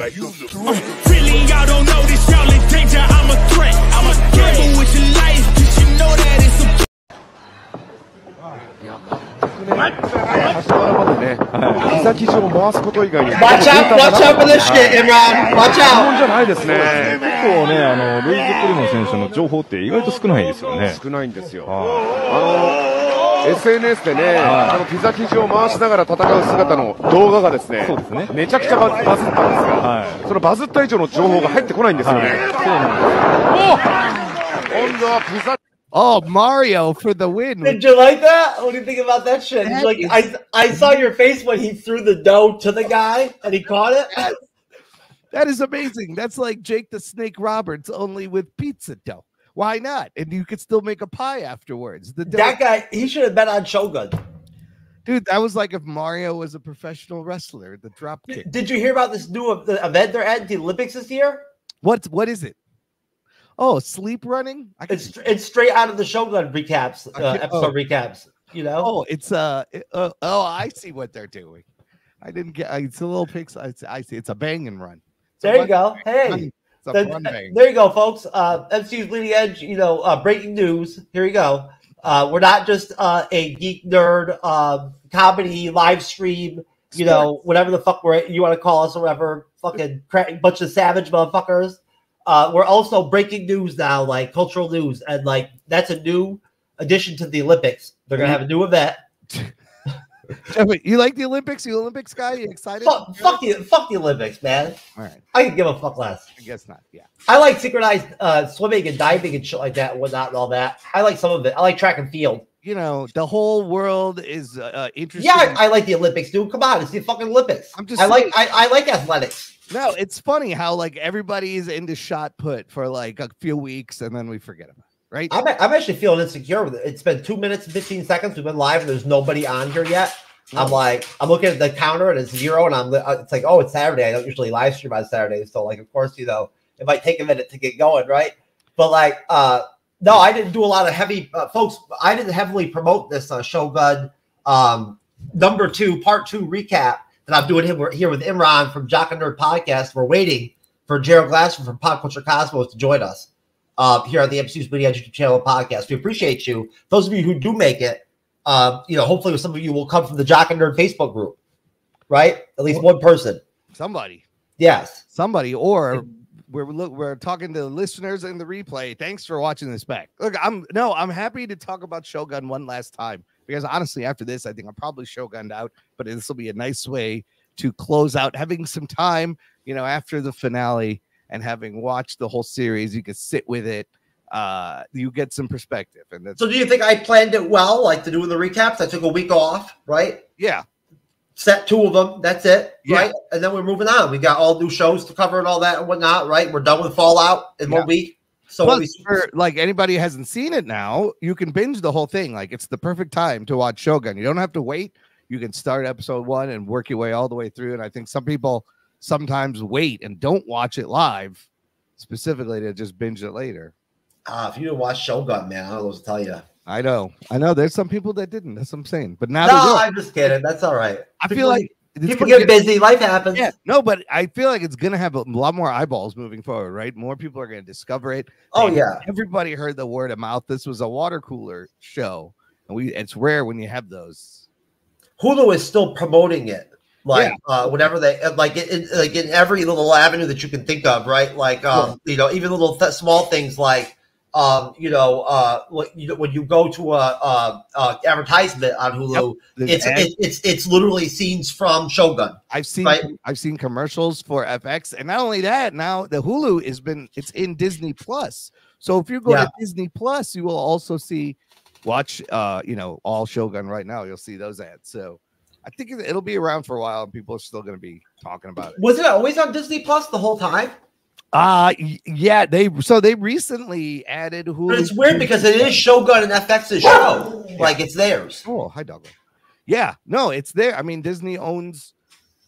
like a Really, y'all don't know this, y'all in danger. I'm a threat. I'm a gamble with your life, cause you know that it's a Watch out for this shit, Imran. Watch out. じゃないですね。結構ね、ルイズ・プリモ選手の情報って意外と少ないですよね。少ないんですよ。SNS でね、このピザ生地を回しながら戦う姿の動画がですね、めちゃくちゃバズったんですが、そのバズった以上の情報が入ってこないんですよね。今度はピザ。Oh, Mario for the win. Did you like that? What do you think about that shit? Like, I saw your face when he threw the dough to the guy and he caught it. That is amazing. That's like Jake the Snake Roberts, only with pizza dough. Why not? And you could still make a pie afterwards. That guy, he should have been on Shogun. Dude, that was like if Mario was a professional wrestler, the drop kick. Did you hear about this new event they're at the Olympics this year? What is it? Oh, sleep running? It's straight out of the Shogun recaps, episode recaps. You know? Oh, it's I see what they're doing. I didn't get. It's a little pix. I see. It's a bang and run. There you go. Hey, there you go, folks. MCU'S Bleeding Edge. You know, breaking news. Here you go. We're not just a geek nerd comedy live stream. You know, whatever the fuck you want to call us or whatever. Fucking bunch of savage motherfuckers. We're also breaking news now, like cultural news, and like that's a new addition to the Olympics. They're gonna have a new event. You like the Olympics? You Olympics guy? You excited? Fuck the Olympics, man. All right, I can give a fuck less. I guess not. Yeah, I like synchronized swimming and diving and shit like that and whatnot and all that. I like some of it. I like track and field. You know, the whole world is interested. Yeah, I like the Olympics, dude. Come on, it's the fucking Olympics. I like athletics. No, it's funny how like everybody's into shot put for like a few weeks and then we forget about it, right? I'm actually feeling insecure with it. It's been 2 minutes and 15 seconds. We've been live and there's nobody on here yet. I'm looking at the counter and it's 0 and it's like, oh, it's Saturday. I don't usually live stream on Saturdays. So like, of course, you know, it might take a minute to get going, right? But like, no, I didn't do a lot of heavy folks. I didn't heavily promote this Shogun number 2, part 2 recap. And I'm doing him here with Imran from Jock and Nerd Podcast. We're waiting for Gerald Glassford from Pop Culture Cosmos to join us here on the MCU'S Bleeding Edge YouTube channel and podcast. We appreciate you. Those of you who do make it, you know, hopefully some of you will come from the Jock and Nerd Facebook group, right? At least one person. Somebody. Yes. Somebody. Or we're talking to listeners in the replay. Thanks for watching this back. Look, I'm happy to talk about Shogun one last time. Because honestly, after this, I think I'm probably Shogunned out, but this will be a nice way to close out, having some time, you know, after the finale and having watched the whole series, you can sit with it. You get some perspective. And that's, so do you think I planned it well, like to do the recaps? I took a week off, right? Yeah. Set 2 of them. That's it, yeah. Right? And then we're moving on. We got all new shows to cover and all that and whatnot, right? We're done with Fallout in 1 week. So plus, for, like anybody hasn't seen it now, you can binge the whole thing. Like it's the perfect time to watch Shogun. You don't have to wait. You can start episode 1 and work your way all the way through. And I think some people sometimes wait and don't watch it live, specifically to just binge it later. If you didn't watch Shogun, man, I don't know what to tell you. I know. There's some people that didn't. That's what I'm saying. But now, no, I'm just kidding. That's all right. I feel like people get busy. Life happens. Yeah, no, but I feel like it's gonna have a lot more eyeballs moving forward, right? More people are gonna discover it. Oh yeah, everybody heard the word of mouth. This was a water cooler show, and it's rare when you have those. Hulu is still promoting it, like whenever they like in every little avenue that you can think of, right? Like you know, even little small things like when you go to a advertisement on Hulu, it's literally scenes from Shogun. I've seen commercials for FX, and not only that, now the Hulu it's in Disney Plus. So if you go to Disney Plus, you will also watch all Shogun right now. You'll see those ads. So I think it'll be around for a while, and people are still going to be talking about it. Was it always on Disney Plus the whole time? Yeah, they recently added Hulu. But it's weird because it is Shogun and FX's show. Like it's theirs. Oh, hi, Douglas. Yeah, no, it's there. I mean, Disney owns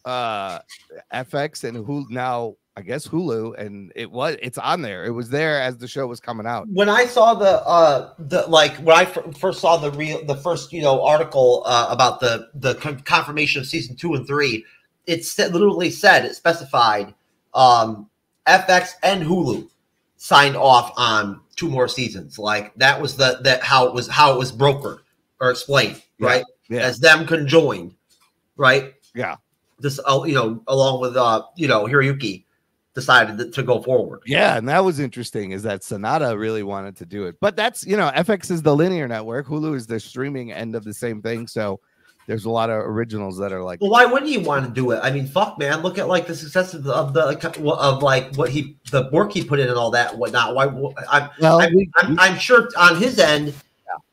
FX and Hulu now, I guess Hulu, and it's on there. It was there as the show was coming out. When I saw when I first saw the first article about the confirmation of season 2 and 3, it literally said, it specified FX and Hulu signed off on 2 more seasons. Like that was how it was brokered or explained, right? Yeah. As them conjoined, right? Yeah. This, along with Hiroyuki decided to go forward. Yeah, and that was interesting. Is that Sonata really wanted to do it? But that's FX is the linear network. Hulu is the streaming end of the same thing. So there's a lot of originals that are like. Well, why wouldn't you want to do it? I mean, fuck, man. Look at like the success of the work he put in and all that and whatnot. I'm sure on his end,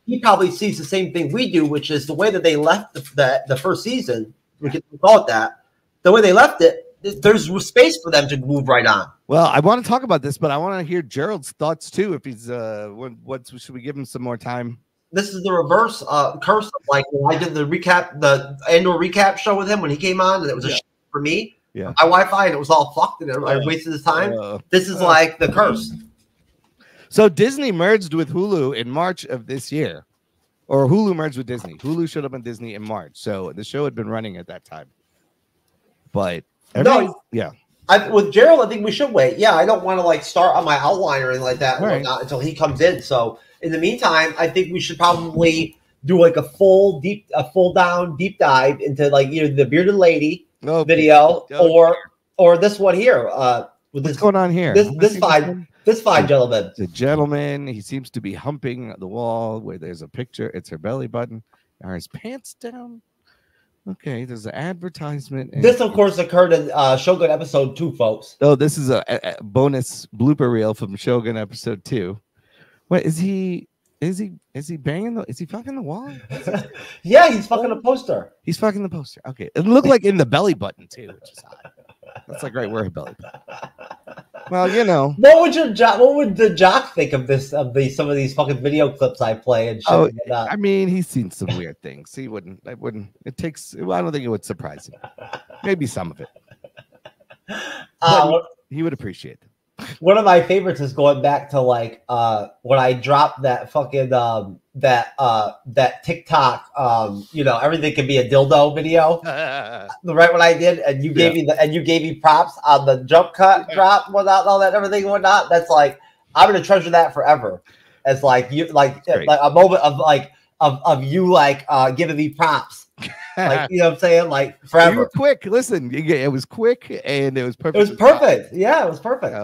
he probably sees the same thing we do, which is the way that they left the first season. We can call it that. The way they left it, there's space for them to move right on. Well, I want to talk about this, but I want to hear Gerald's thoughts too. If he's what should we give him some more time? This is the reverse curse of like when I did the annual recap show with him when he came on, and it was a shit for me. Yeah, my Wi-Fi, and it was all fucked, and I wasted his time. This is like the curse. So Disney merged with Hulu in March of this year, or Hulu merged with Disney. Hulu showed up on Disney in March, so the show had been running at that time. But with Gerald, I think we should wait. Yeah, I don't want to like start on my outline or anything like that until he comes in. So in the meantime, I think we should probably do like a full down deep dive into like either the bearded lady video or this one here. What's going on here? This fine gentleman. The gentleman. He seems to be humping the wall where there's a picture. It's her belly button. Are his pants down? Okay, there's an advertisement. This, of course, occurred in Shogun episode 2, folks. Oh, this is a bonus blooper reel from Shogun episode 2. What is he? Is he banging? Is he fucking the wall? Yeah, he's fucking a poster. He's fucking the poster. Okay, it looked like in the belly button too, which is odd. That's like right where her belly button. Well, what would the Jock think of this? Some of these fucking video clips I play and shit. I mean, he's seen some weird things. He wouldn't. I don't think it would surprise him. Maybe some of it. He would appreciate it. One of my favorites is going back to like when I dropped that fucking that TikTok everything can be a dildo video. Right when I did, and you gave me props on the jump cut drop, whatnot, all that, everything, whatnot. That's like I'm gonna treasure that forever. As like you like a moment of you like giving me props. Like, you know what I'm saying? Like forever. You were quick. Listen, it was quick and it was perfect. It was perfect. Yeah, it was perfect.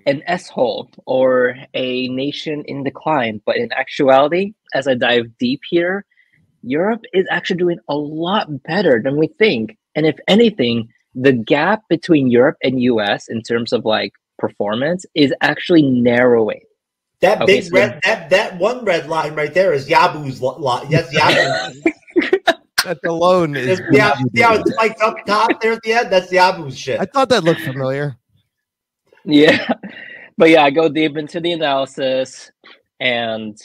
An S-hole or a nation in decline. But in actuality, as I dive deep here, Europe is actually doing a lot better than we think. And if anything, the gap between Europe and US in terms of like performance is actually narrowing. That big red, that one red line right there is Yabu's line. Yes, Yabu. That alone is it's like up top there at the end. That's Yabu's shit. I thought that looked familiar. Yeah, but yeah, I go deep into the analysis, and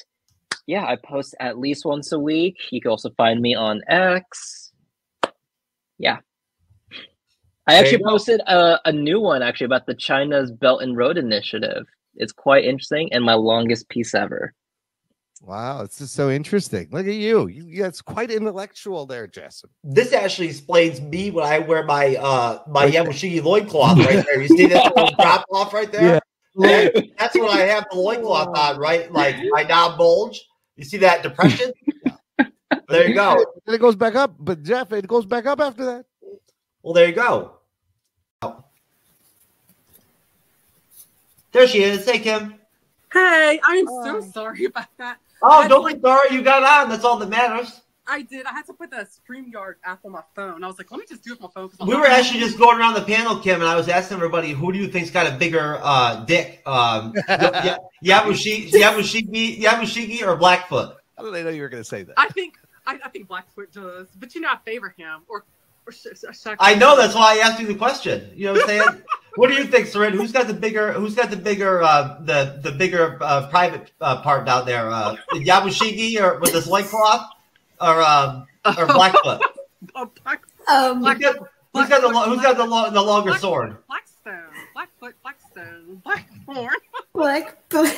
yeah, I post at least once a week. You can also find me on X. Yeah, I actually posted a new one actually about the China's Belt and Road Initiative. It's quite interesting and my longest piece ever. Wow, it's just so interesting. Look at you. It's quite intellectual there, Jason. This actually explains me when I wear my Yamushige loincloth right there. You see that little drop off right there? Yeah. That's when I have the loincloth on, right? Like my knob bulge. You see that depression? There you go. And it goes back up, but Jeff, it goes back up after that. Well, there you go. There she is. Hey, Kim. Hey, I'm so sorry about that. Oh, don't be sorry. You got on. That's all that matters. I did. I had to put the StreamYard app on my phone. I was like, let me just do it with my phone. We were actually just going around the panel, Kim, and I was asking everybody, who do you think's got a bigger dick? Yamushige or Blackfoot? How did I know you were going to say that? I think Blackfoot does, but I favor him. I know, that's why I asked you the question. You know what I'm saying? What do you think, Sarin? Who's got the bigger private part down there? Yamushige or with this loincloth or Blackfoot? Who's got the longer sword? Blackfoot, Blackthorn.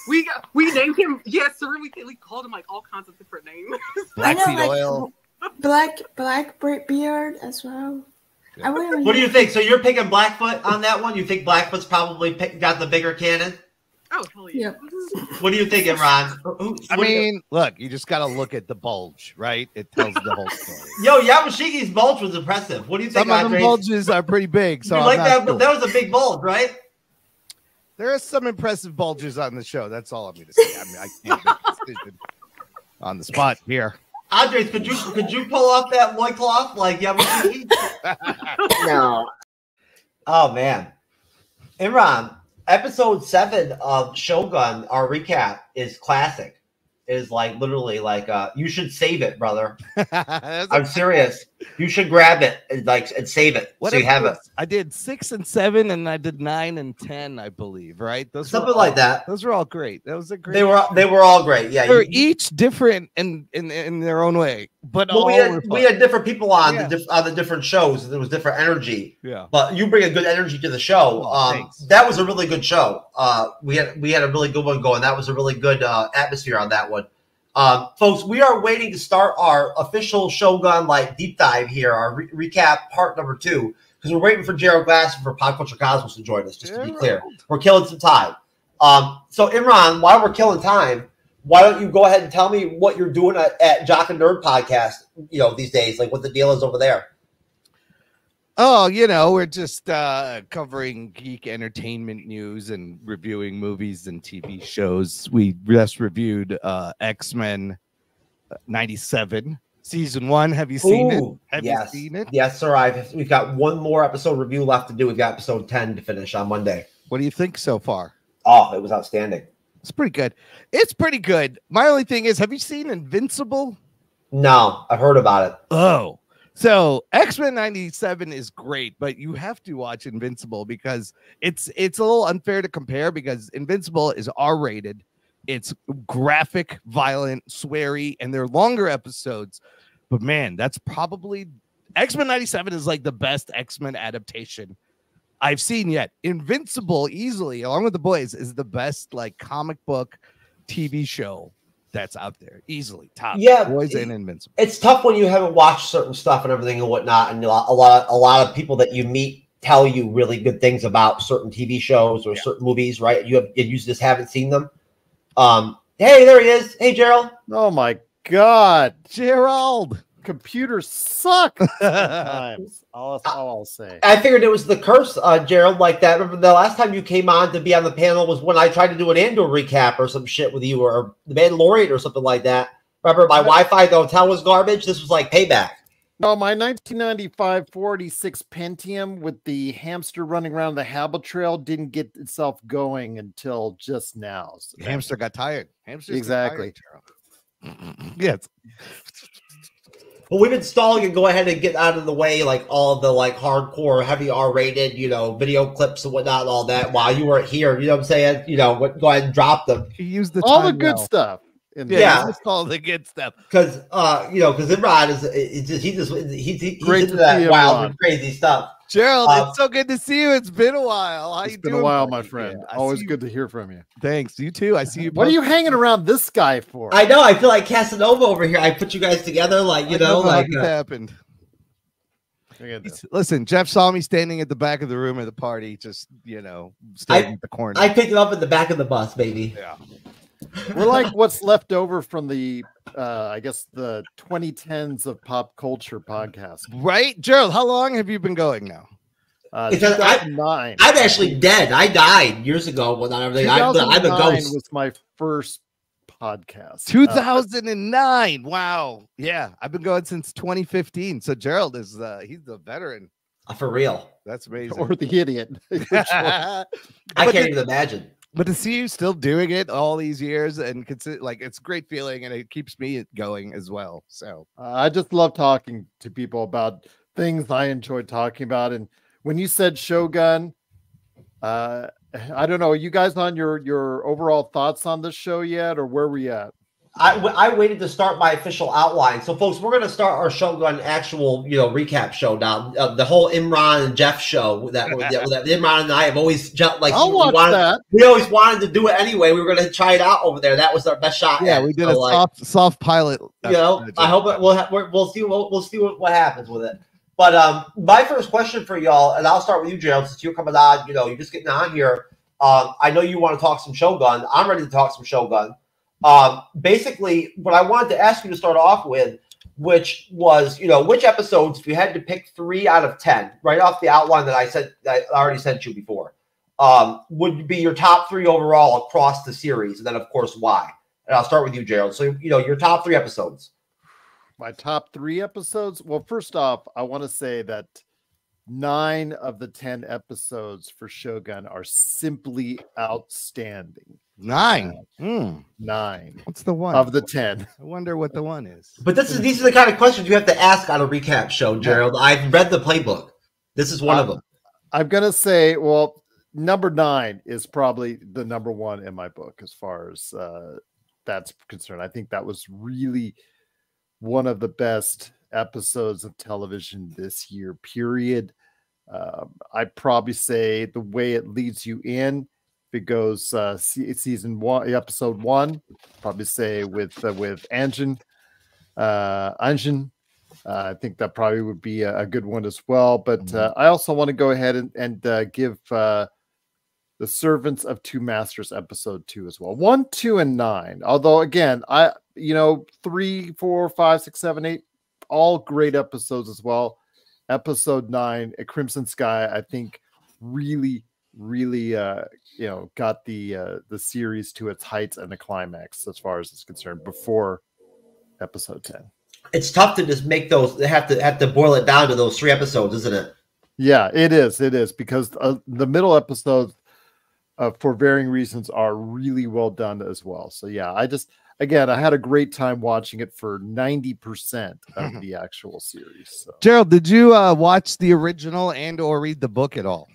We named him. Yes, Sarin. We called him like all kinds of different names. Blackfeet oil. Black beard as well. What do you think? So you're picking Blackfoot on that one? You think Blackfoot's probably got the bigger cannon? Oh, hell yeah. What do you think, Imran? I mean, look, you just got to look at the bulge, right? It tells the whole story. Yo, Yamashiki's bulge was impressive. What do you think? Some of the bulges are pretty big. So you like that? Sure. That was a big bulge, right? There are some impressive bulges on the show. That's all I'm going to say. I mean, I can't make a decision on the spot here. Andres, could you pull off that loincloth like Yamashiki? No. Oh man, Imran. Episode 7 of Shogun, our recap, is classic. It is like literally like you should save it, brother. I'm serious. You should grab it and save it so you have it. I did 6 and 7, and I did 9 and 10, I believe. Right? Something like that. Those were all great. That was a great. They were all great. Yeah, they were each different in their own way. But we had different people on the different shows. There was different energy. Yeah. But you bring a good energy to the show. That was a really good show. We had a really good one going. That was a really good atmosphere on that one. Folks, we are waiting to start our official Shogun deep dive here, our recap part number 2, because we're waiting for Gerald Glassford for Pop Culture Cosmos to join us. Just to be clear, we're killing some time. So Imran, while we're killing time, why don't you go ahead and tell me what you're doing at Jock and Nerd Podcast? These days, like what the deal is over there. Oh, we're just covering geek entertainment news and reviewing movies and TV shows. We just reviewed X-Men 97 season 1. Have you seen it? Have you seen it? Yes, sir. We've got one more episode review left to do. We've got episode 10 to finish on Monday. What do you think so far? Oh, it was outstanding. It's pretty good. It's pretty good. My only thing is, have you seen Invincible? No, I've heard about it. Oh. So X-Men 97 is great, but you have to watch Invincible because it's a little unfair to compare because Invincible is R-rated. It's graphic, violent, sweary, and they're longer episodes. But man, that's probably X-Men 97 is like the best X-Men adaptation I've seen yet. Invincible easily, along with The Boys, is the best comic book TV show that's out there, easily top. Yeah, Boys and Invincible. It's tough when you haven't watched certain stuff and everything and whatnot, and a lot of people that you meet tell you really good things about certain TV shows or certain movies, right? You just haven't seen them. Hey, there he is. Hey, Gerald. Oh my God, Gerald. Computers suck sometimes. all I'll say. I figured it was the curse, Gerald, like that. Remember the last time you came on to be on the panel was when I tried to do an Andor recap or some shit with you or The Mandalorian or something like that. Remember my Wi-Fi hotel was garbage? This was like payback. No, my 1995 486 Pentium with the hamster running around the habit trail didn't get itself going until just now. So Hamster got tired. Hamster exactly. Yes. Well, we've been stalling and go ahead and get out of the way, all of the hardcore, heavy R-rated, video clips and whatnot, and all that. While you weren't here, you know what I'm saying? Go ahead and drop them. You use the all the good stuff. All the good stuff. Because because Imran he's into that wild and crazy stuff. Gerald, it's so good to see you. It's been a while. It's been a while, my friend. Always good to hear from you. Thanks. You too. I see you. What are you hanging around this guy for? I know. I feel like Casanova over here. I put you guys together, it happened. Listen, Jeff saw me standing at the back of the room at the party, just standing at the corner. I picked it up at the back of the bus, baby. Yeah. We're like what's left over from the I guess the 2010s of pop culture podcast. Right? Gerald, how long have you been going now? 2009. I'm actually dead. I died years ago when everything. I'm a ghost. Was my first podcast. 2009. Wow. Yeah. I've been going since 2015. So Gerald is he's the veteran. For real. That's amazing. Or the idiot. I can't even imagine. But to see you still doing it all these years and consider it's a great feeling and it keeps me going as well. So I just love talking to people about things I enjoy talking about. And when you said Shogun, I don't know, are you guys on your overall thoughts on this show yet, or where we at? I waited to start my official outline. So, folks, we're going to start our Shogun actual, recap show now. The whole Imran and Jeff show that Imran and I have always I'll watch that. We always wanted to do it anyway. We were going to try it out over there. That was our best shot. Yeah, we did a soft pilot. I hope we'll see what happens with it. But my first question for y'all, and I'll start with you, Gerald, since you're coming on. You know, you're just getting on here. I know you want to talk some Shogun. I'm ready to talk some Shogun. Basically, what I wanted to ask you to start off with, which was, you know, which episodes, if you had to pick 3 out of 10, right off the outline that I already sent you before, would be your top 3 overall across the series, and then of course why. And I'll start with you, Gerald. So, you know, your top 3 episodes. My top 3 episodes. Well, first off, I want to say that 9 of the 10 episodes for Shogun are simply outstanding. 9. 9. What's the one of the 10? I wonder what the one is. But these are the kind of questions you have to ask on a recap show, Gerald. I've read the playbook. This is one of them. I'm gonna say, well, number 9 is probably the number 1 in my book as far as that's concerned. I think that was really one of the best episodes of television this year, period. I'd probably say the way it leads you in, if it goes season 1, episode 1, probably say with Anjin. I think that probably would be a good one as well. But I also want to go ahead and give the Servants of Two Masters episode 2 as well. 1, 2, and 9. Although again, 3, 4, 5, 6, 7, 8, all great episodes as well. Episode 9, A Crimson Sky, I think really got the series to its heights and the climax as far as it's concerned before episode 10. It's tough to just make those. They have to boil it down to those 3 episodes, isn't it? Yeah, it is because the middle episodes, for varying reasons, are really well done as well. So yeah, I had a great time watching it for 90% of the actual series. So. Gerald, did you watch the original and or read the book at all?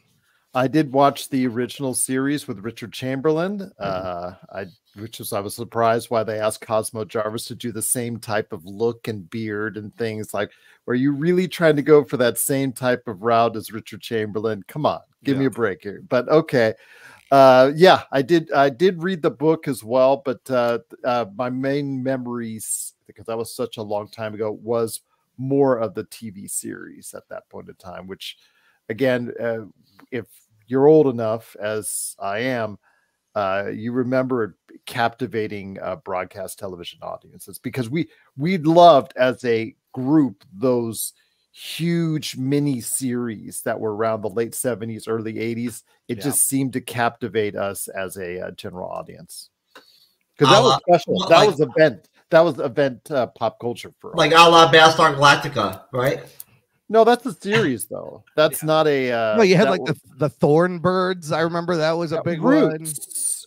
I did watch the original series with Richard Chamberlain. I was surprised why they asked cosmojarvis to do the same type of look and beard and things. Like, were you really trying to go for that same type of route as Richard Chamberlain? Come on, give me a break here. But okay. Yeah, I did read the book as well, but my main memories, because that was such a long time ago, was more of the TV series at that point in time, which again, if you're old enough as I am, you remember captivating broadcast television audiences, because we loved as a group those huge mini series that were around the late 70s, early 80s. It just seemed to captivate us as a general audience, because that was special. That was event pop culture for like a la Battlestar Galactica, right? No, that's a series though. That's not a. No, you had like the Thorn Birds. I remember that was a big one.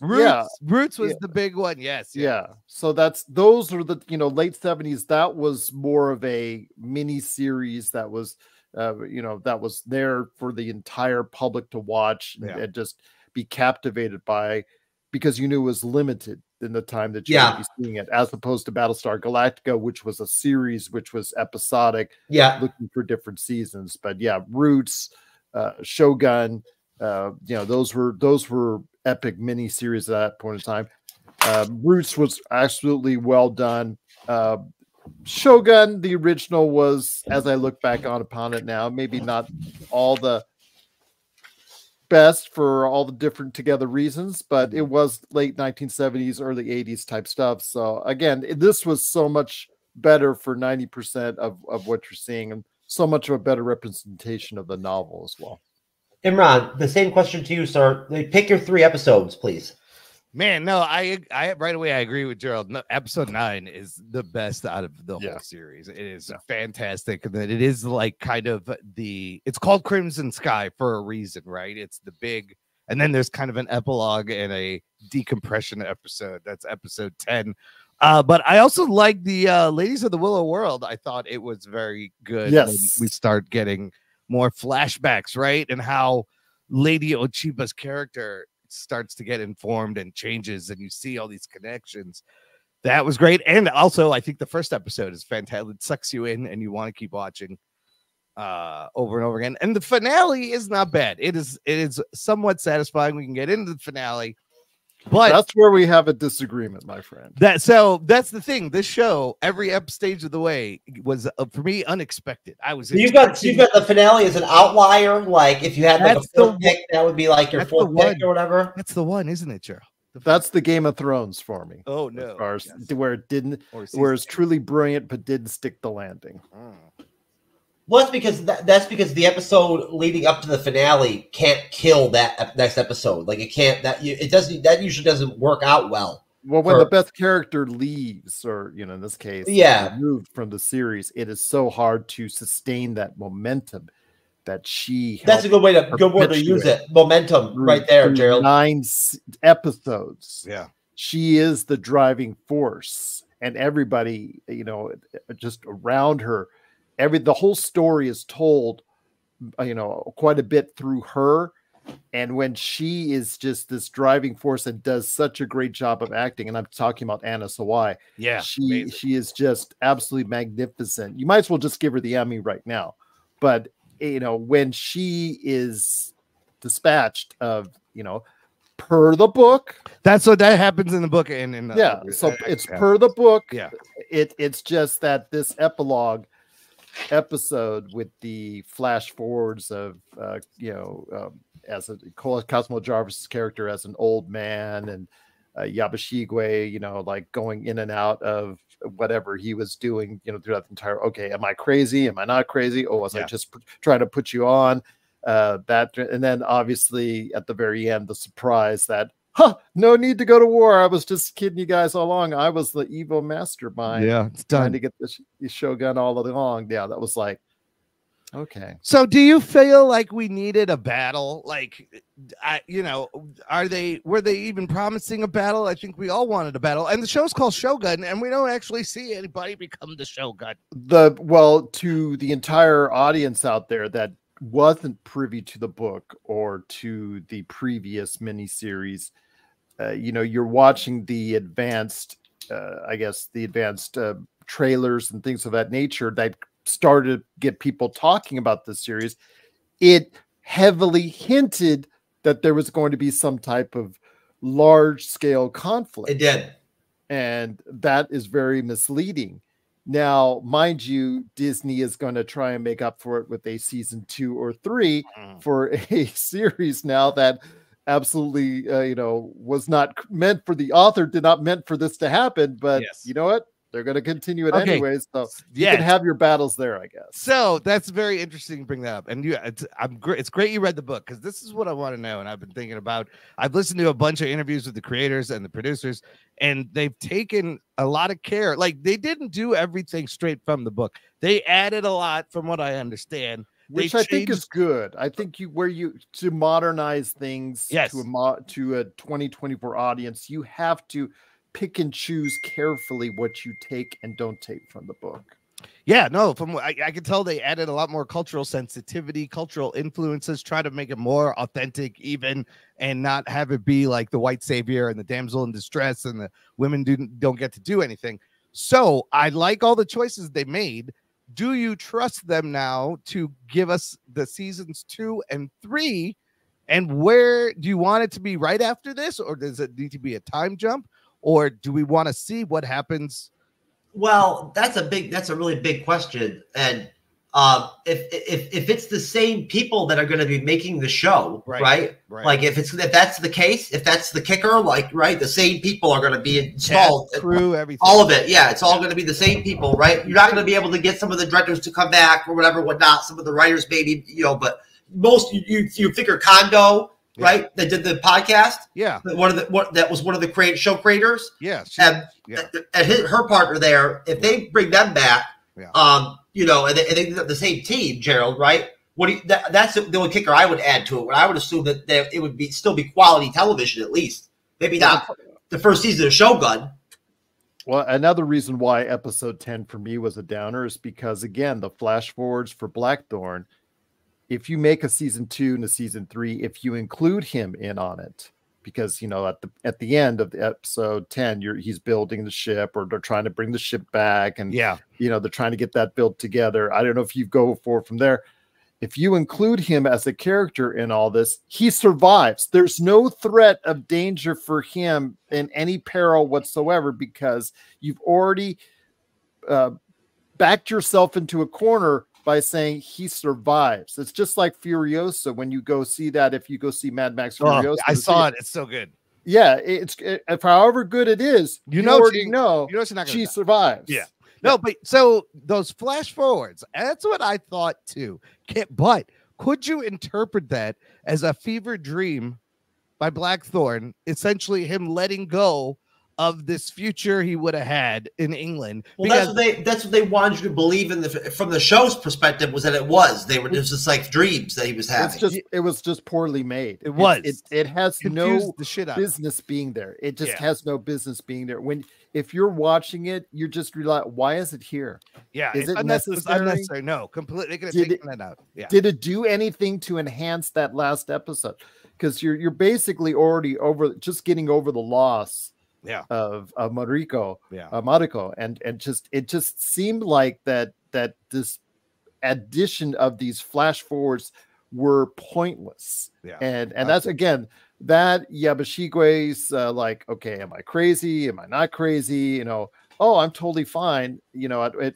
Roots was the big one. Yes. Yeah. So those are the late 70s. That was more of a mini series that was that was there for the entire public to watch and just be captivated by, because you knew it was limited in the time that you would be seeing it, as opposed to Battlestar Galactica, which was a series which was episodic, looking for different seasons. But yeah, Roots, Shogun, those were epic mini series at that point in time. Roots was absolutely well done. Shogun, the original, was, as I look back upon it now, maybe not all the best for all the different together reasons, but it was late 1970s, early 80s type stuff. So again, this was so much better for 90% of what you're seeing, and so much of a better representation of the novel as well. Imran, the same question to you, sir. Pick your 3 episodes, please. Man, no, I right away I agree with Gerald. No, episode 9 is the best out of the whole series. It is fantastic, and then it is like kind of it's called Crimson Sky for a reason, right? It's the big, and then there's kind of an epilogue and a decompression episode. That's episode 10. But I also like the Ladies of the Willow World. I thought it was very good. Yes, when we start getting more flashbacks, right? And how Lady Ochiba's character starts to get informed and changes, and you see all these connections. That was great. And also, I think the first episode is fantastic. It sucks you in and you want to keep watching over and over again. And the finale is not bad. It is somewhat satisfying. We can get into the finale. But that's where we have a disagreement, my friend. That's the thing. This show, every stage of the way, was for me unexpected. I was. You've got the finale as an outlier. Like if you had like a fourth pick, that would be like your fourth pick or whatever. That's the one, isn't it, Gerald? That's the Game of Thrones for me. Oh no, where it didn't, where it's truly brilliant but didn't stick the landing. Well, that's because the episode leading up to the finale can't kill that next episode. Like it can't that usually doesn't work out well. Well, when the best character leaves, or in this case, removed from the series, it is so hard to sustain that momentum that she. That's a good word to use it. Momentum, right there, Gerald. 9 episodes. Yeah, she is the driving force, and everybody, just around her. The whole story is told, quite a bit through her. And when she is just this driving force and does such a great job of acting, and I'm talking about Anna Sawai. Yeah, she is just absolutely magnificent. You might as well just give her the Emmy right now. But, when she is dispatched of, per the book. That's what that happens in the book. And so it's per the book. Yeah. It's just that this epilogue episode with the flash forwards of as a cosmojarvis character as an old man, and Yabashigwe, like going in and out of whatever he was doing, throughout the entire. Okay, am I crazy? Am I not crazy? Oh, was I just trying to put you on? That, and then obviously at the very end, the surprise that. No need to go to war. I was just kidding you guys all along. I was the evil mastermind. Yeah, it's done. Trying to get the Shogun all along. Yeah, that was like, okay. So do you feel like we needed a battle? Like, were they even promising a battle? I think we all wanted a battle. And the show's called Shogun, and we don't actually see anybody become the Shogun. To the entire audience out there that wasn't privy to the book or to the previous miniseries, you're watching the advanced, trailers and things of that nature that started to get people talking about this series. It heavily hinted that there was going to be some type of large scale conflict. It did. And that is very misleading. Now, mind you, Disney is going to try and make up for it with a season 2 or 3 for a series now that absolutely, was not meant for the author, did not meant for this to happen. But you know what? They're going to continue it anyways. So you can have your battles there, I guess. So that's very interesting to bring that up. And it's great you read the book, because this is what I want to know. And I've been thinking about, I've listened to a bunch of interviews with the creators and the producers, and they've taken a lot of care. Like, they didn't do everything straight from the book. They added a lot from what I understand. Which I think is good. I think to modernize things to a 2024 audience, you have to pick and choose carefully what you take and don't take from the book. Yeah, no, I can tell they added a lot more cultural sensitivity, cultural influences, try to make it more authentic even, and not have it be like the white savior and the damsel in distress and the women don't get to do anything. So I like all the choices they made. Do you trust them now to give us the seasons 2 and 3? And where do you want it to be right after this? Or does it need to be a time jump? Or do we want to see what happens? Well, that's a really big question. And if it's the same people that are going to be making the show, right? Like if that's the case, if that's the kicker, the same people are going to be installed. Crew, everything. All of it. Yeah. It's all going to be the same people, right? You're not going to be able to get some of the directors to come back or whatnot. Some of the writers, maybe, but most you figure Kondo, right? That did the podcast. Yeah. That was one of the show creators. Yeah. And her partner there, if they bring them back, and they the same team, Gerald, right? That's the only kicker I would add to it. I would assume that it would still be quality television, at least. Maybe not the first season of Shogun. Well, another reason why episode 10 for me was a downer is because, again, the flash forwards for Blackthorn, if you make a season 2 and a season 3, if you include him in on it, because at the end of the episode 10, he's building the ship, or they're trying to bring the ship back, and they're trying to get that built together. I don't know if you go from there. if you include him as a character in all this, he survives. There's no threat of danger for him in any peril whatsoever, because you've already backed yourself into a corner by saying he survives. It's just like Furiosa when you go see that. If you go see Mad Max Furiosa, I saw it. It's so good. Yeah, if however good it is, you already know she survives. Yeah. No, but so those flash forwards, that's what I thought too. But could you interpret that as a fever dream by Blackthorn, essentially him letting go of this future he would have had in England? Well, that's what they wanted you to believe in from the show's perspective, was that it was just like dreams that he was having. It was just poorly made. It has no business being there. It just has no business being there. If you're watching it, you're just relying, why is it here? Yeah, is it necessary? No, completely. Could have taken that out. Yeah. Did it do anything to enhance that last episode? Because you're basically already getting over the loss of Mariko, Mariko, and it just seemed like that this addition of these flash forwards were pointless. Yeah, and that's again that Yabashigue's like, okay, am I crazy? Am I not crazy? Oh, I'm totally fine.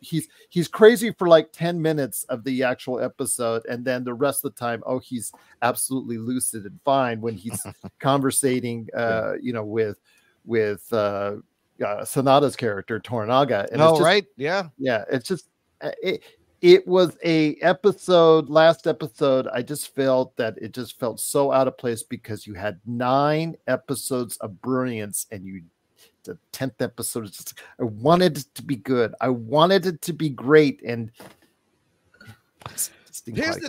He's crazy for like 10 minutes of the actual episode, and then the rest of the time, oh, he's absolutely lucid and fine when he's conversating, with Sonata's character Toranaga. And it's just it was last episode. I just felt that it just felt so out of place because you had 9 episodes of brilliance, and the 10th episode is just, I wanted it to be good. I wanted it to be great. And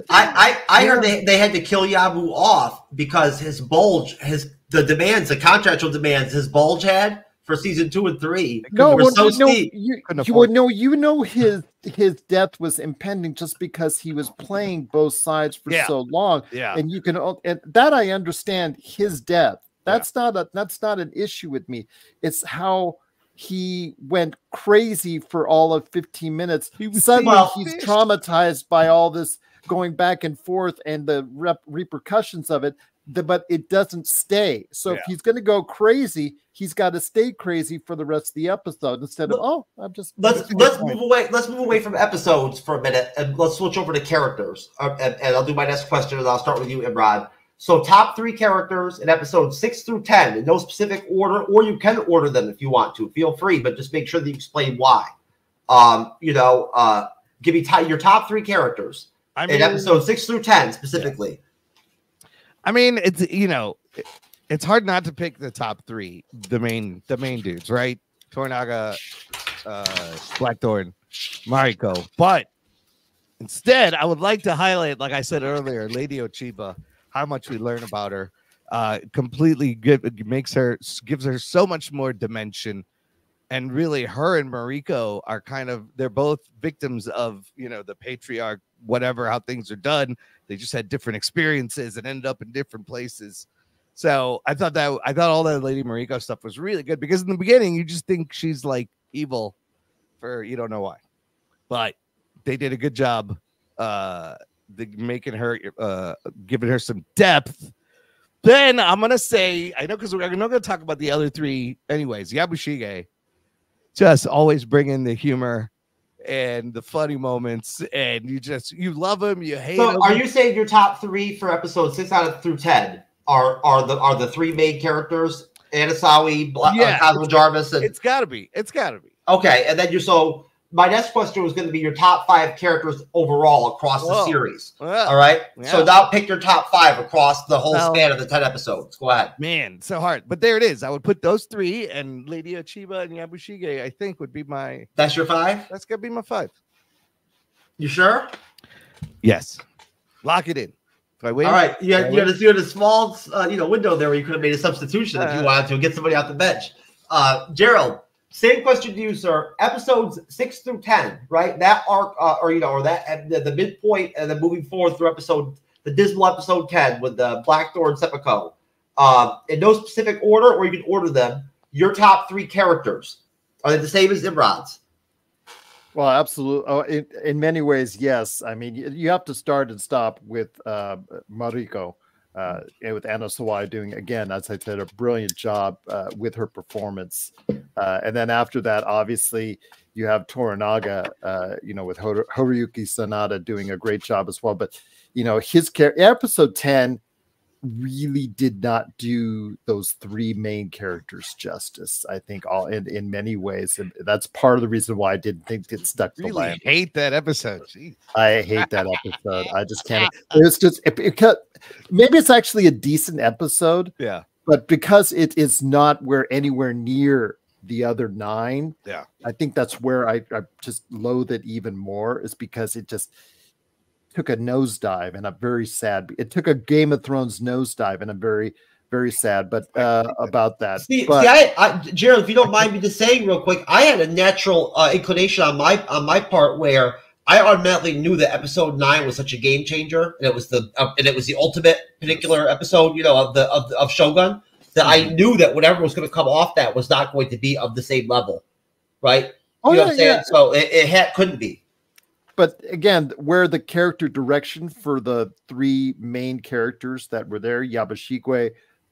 I heard they had to kill Yabu off because his bulge, the contractual demands his bulge had for season 2 and 3. His death was impending just because he was playing both sides for so long. Yeah, and that I understand his death. That's not an issue with me. It's how he went crazy for all of 15 minutes. Suddenly he's traumatized by all this going back and forth and the repercussions of it. But it doesn't stay. So if he's going to go crazy, he's got to stay crazy for the rest of the episode instead of let's move away. Let's move away from episodes for a minute and let's switch over to characters. And I'll do my next question and I'll start with you, Imran. So top 3 characters in episodes 6 through 10 in no specific order, or you can order them if you want to. Feel free, but just make sure that you explain why. Give me your top 3 characters in episodes 6 through 10 specifically. Yeah. I mean, it's hard not to pick the top 3, the main dudes, right? Toranaga, Blackthorn, Mariko. But instead, I would like to highlight, like I said earlier, Lady Ochiba, how much we learn about her. Completely good, gives her so much more dimension. And really, her and Mariko are they're both victims of, the patriarch, whatever, how things are done. They just had different experiences and ended up in different places. So I thought all that Lady Mariko stuff was really good because in the beginning, you just think she's like evil for, you don't know why, but they did a good job, making her, giving her some depth. Then I'm going to say, I know, because we're not going to talk about the other 3 anyways. Yabushige, just always bring in the humor and the funny moments, and you love him, you hate him. So are you saying your top 3 for episodes 6 through 10 are the 3 main characters? Anasawi, cosmojarvis, and it's gotta be. Okay, and then my next question was going to be your top 5 characters overall across the series. All right. Yeah. So now pick your top 5 across the whole span of the 10 episodes. Go ahead. Man, so hard. But there it is. I would put those 3, and Lady Ochiba and Yabushige, I think, would be my... That's your 5? That's going to be my 5. You sure? Yes. Lock it in. All right. You had a small window there where you could have made a substitution if you wanted to get somebody off the bench. Gerald. Same question to you, sir. Episodes 6 through 10, right? That arc, the midpoint, and then moving forward through the dismal episode 10 with the Blackthorn Seppuku. In no specific order, or you can order them. Your top 3 characters, are they the same as Imran's? Well, absolutely. Oh, in many ways, yes. I mean, you have to start and stop with Mariko, and with Anna Sawai doing, again, as I said, a brilliant job with her performance. And then after that, obviously, you have Toranaga, with Horiyuki Sanada doing a great job as well. But, his episode 10 really did not do those three main characters justice, I think, all in many ways. And that's part of the reason why I didn't think it stuck to Really land. hate that episode. Jeez. I hate that episode. I just can't. It's just maybe it's actually a decent episode. Yeah. But because it is not anywhere near the other 9, yeah, I think that's where I just loathe it even more, is because it just took a nosedive, and I'm very sad. It took a Game of Thrones nosedive, and I'm very, very sad. But about that, Gerald, if you don't mind me just saying real quick, I had a natural inclination on my part where I automatically knew that episode 9 was such a game changer, and it was the ultimate particular episode, of Shogun, that I knew that whatever was going to come off that was not going to be of the same level, right? Oh, you know what I'm saying? yeah. So it couldn't be. But again, where the character direction for the 3 main characters that were there, Yabashikwe,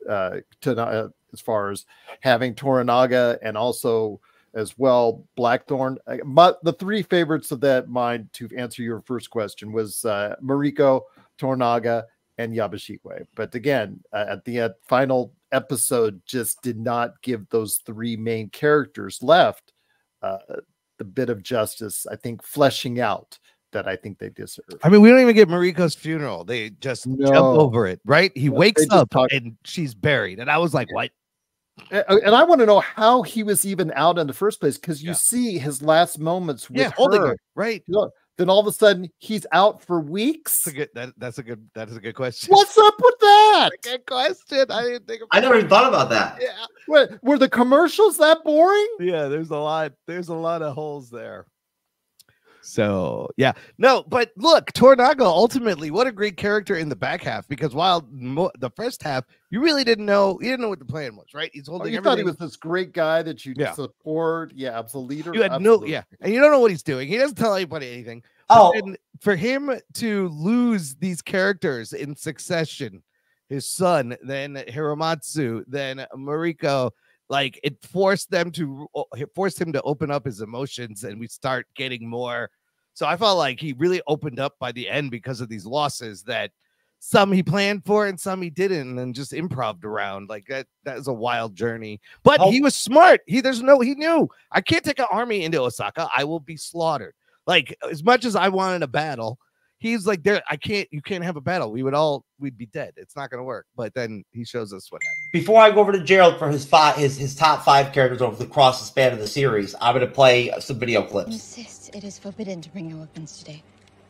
as far as having Toranaga, and also as well Blackthorn. The 3 favorites of that mine, to answer your first question, was Mariko, Toranaga, and Yabashikwe. But again, at the final episode, just did not give those 3 main characters left the bit of justice, I think, fleshing out that I think they deserve. I mean, we don't even get Mariko's funeral. They just jump over it, right? He wakes up and she's buried. And I was like, what? And I want to know how he was even out in the first place, because you see his last moments with holding her, her, right? Then all of a sudden he's out for weeks. That's a good question. What's up with that? That's a good question. I didn't think. I never even thought about that. Yeah. Were the commercials that boring? Yeah, there's a lot of holes there. So yeah, no, but look, Toranaga, ultimately, what a great character in the back half, because while the first half, you really didn't know what the plan was, right? He's holding. You thought he was this great guy that you support. Yeah, as a leader. You had and you don't know what he's doing. He doesn't tell anybody anything. And for him to lose these characters in succession, his son, then Hiramatsu, then Mariko, like it forced him to open up his emotions, and we start getting more. So I felt like he really opened up by the end because of these losses that some he planned for and some he didn't, and just improv'd around. Like that is a wild journey. But he was smart. He knew I can't take an army into Osaka. I will be slaughtered. Like, as much as I wanted a battle, he's like, you can't have a battle. We'd be dead. It's not going to work. But then he shows us what happened. Before I go over to Gerald for his top 5 characters over the cross the span of the series, I'm going to play some video clips. Insist it is forbidden to bring your weapons today.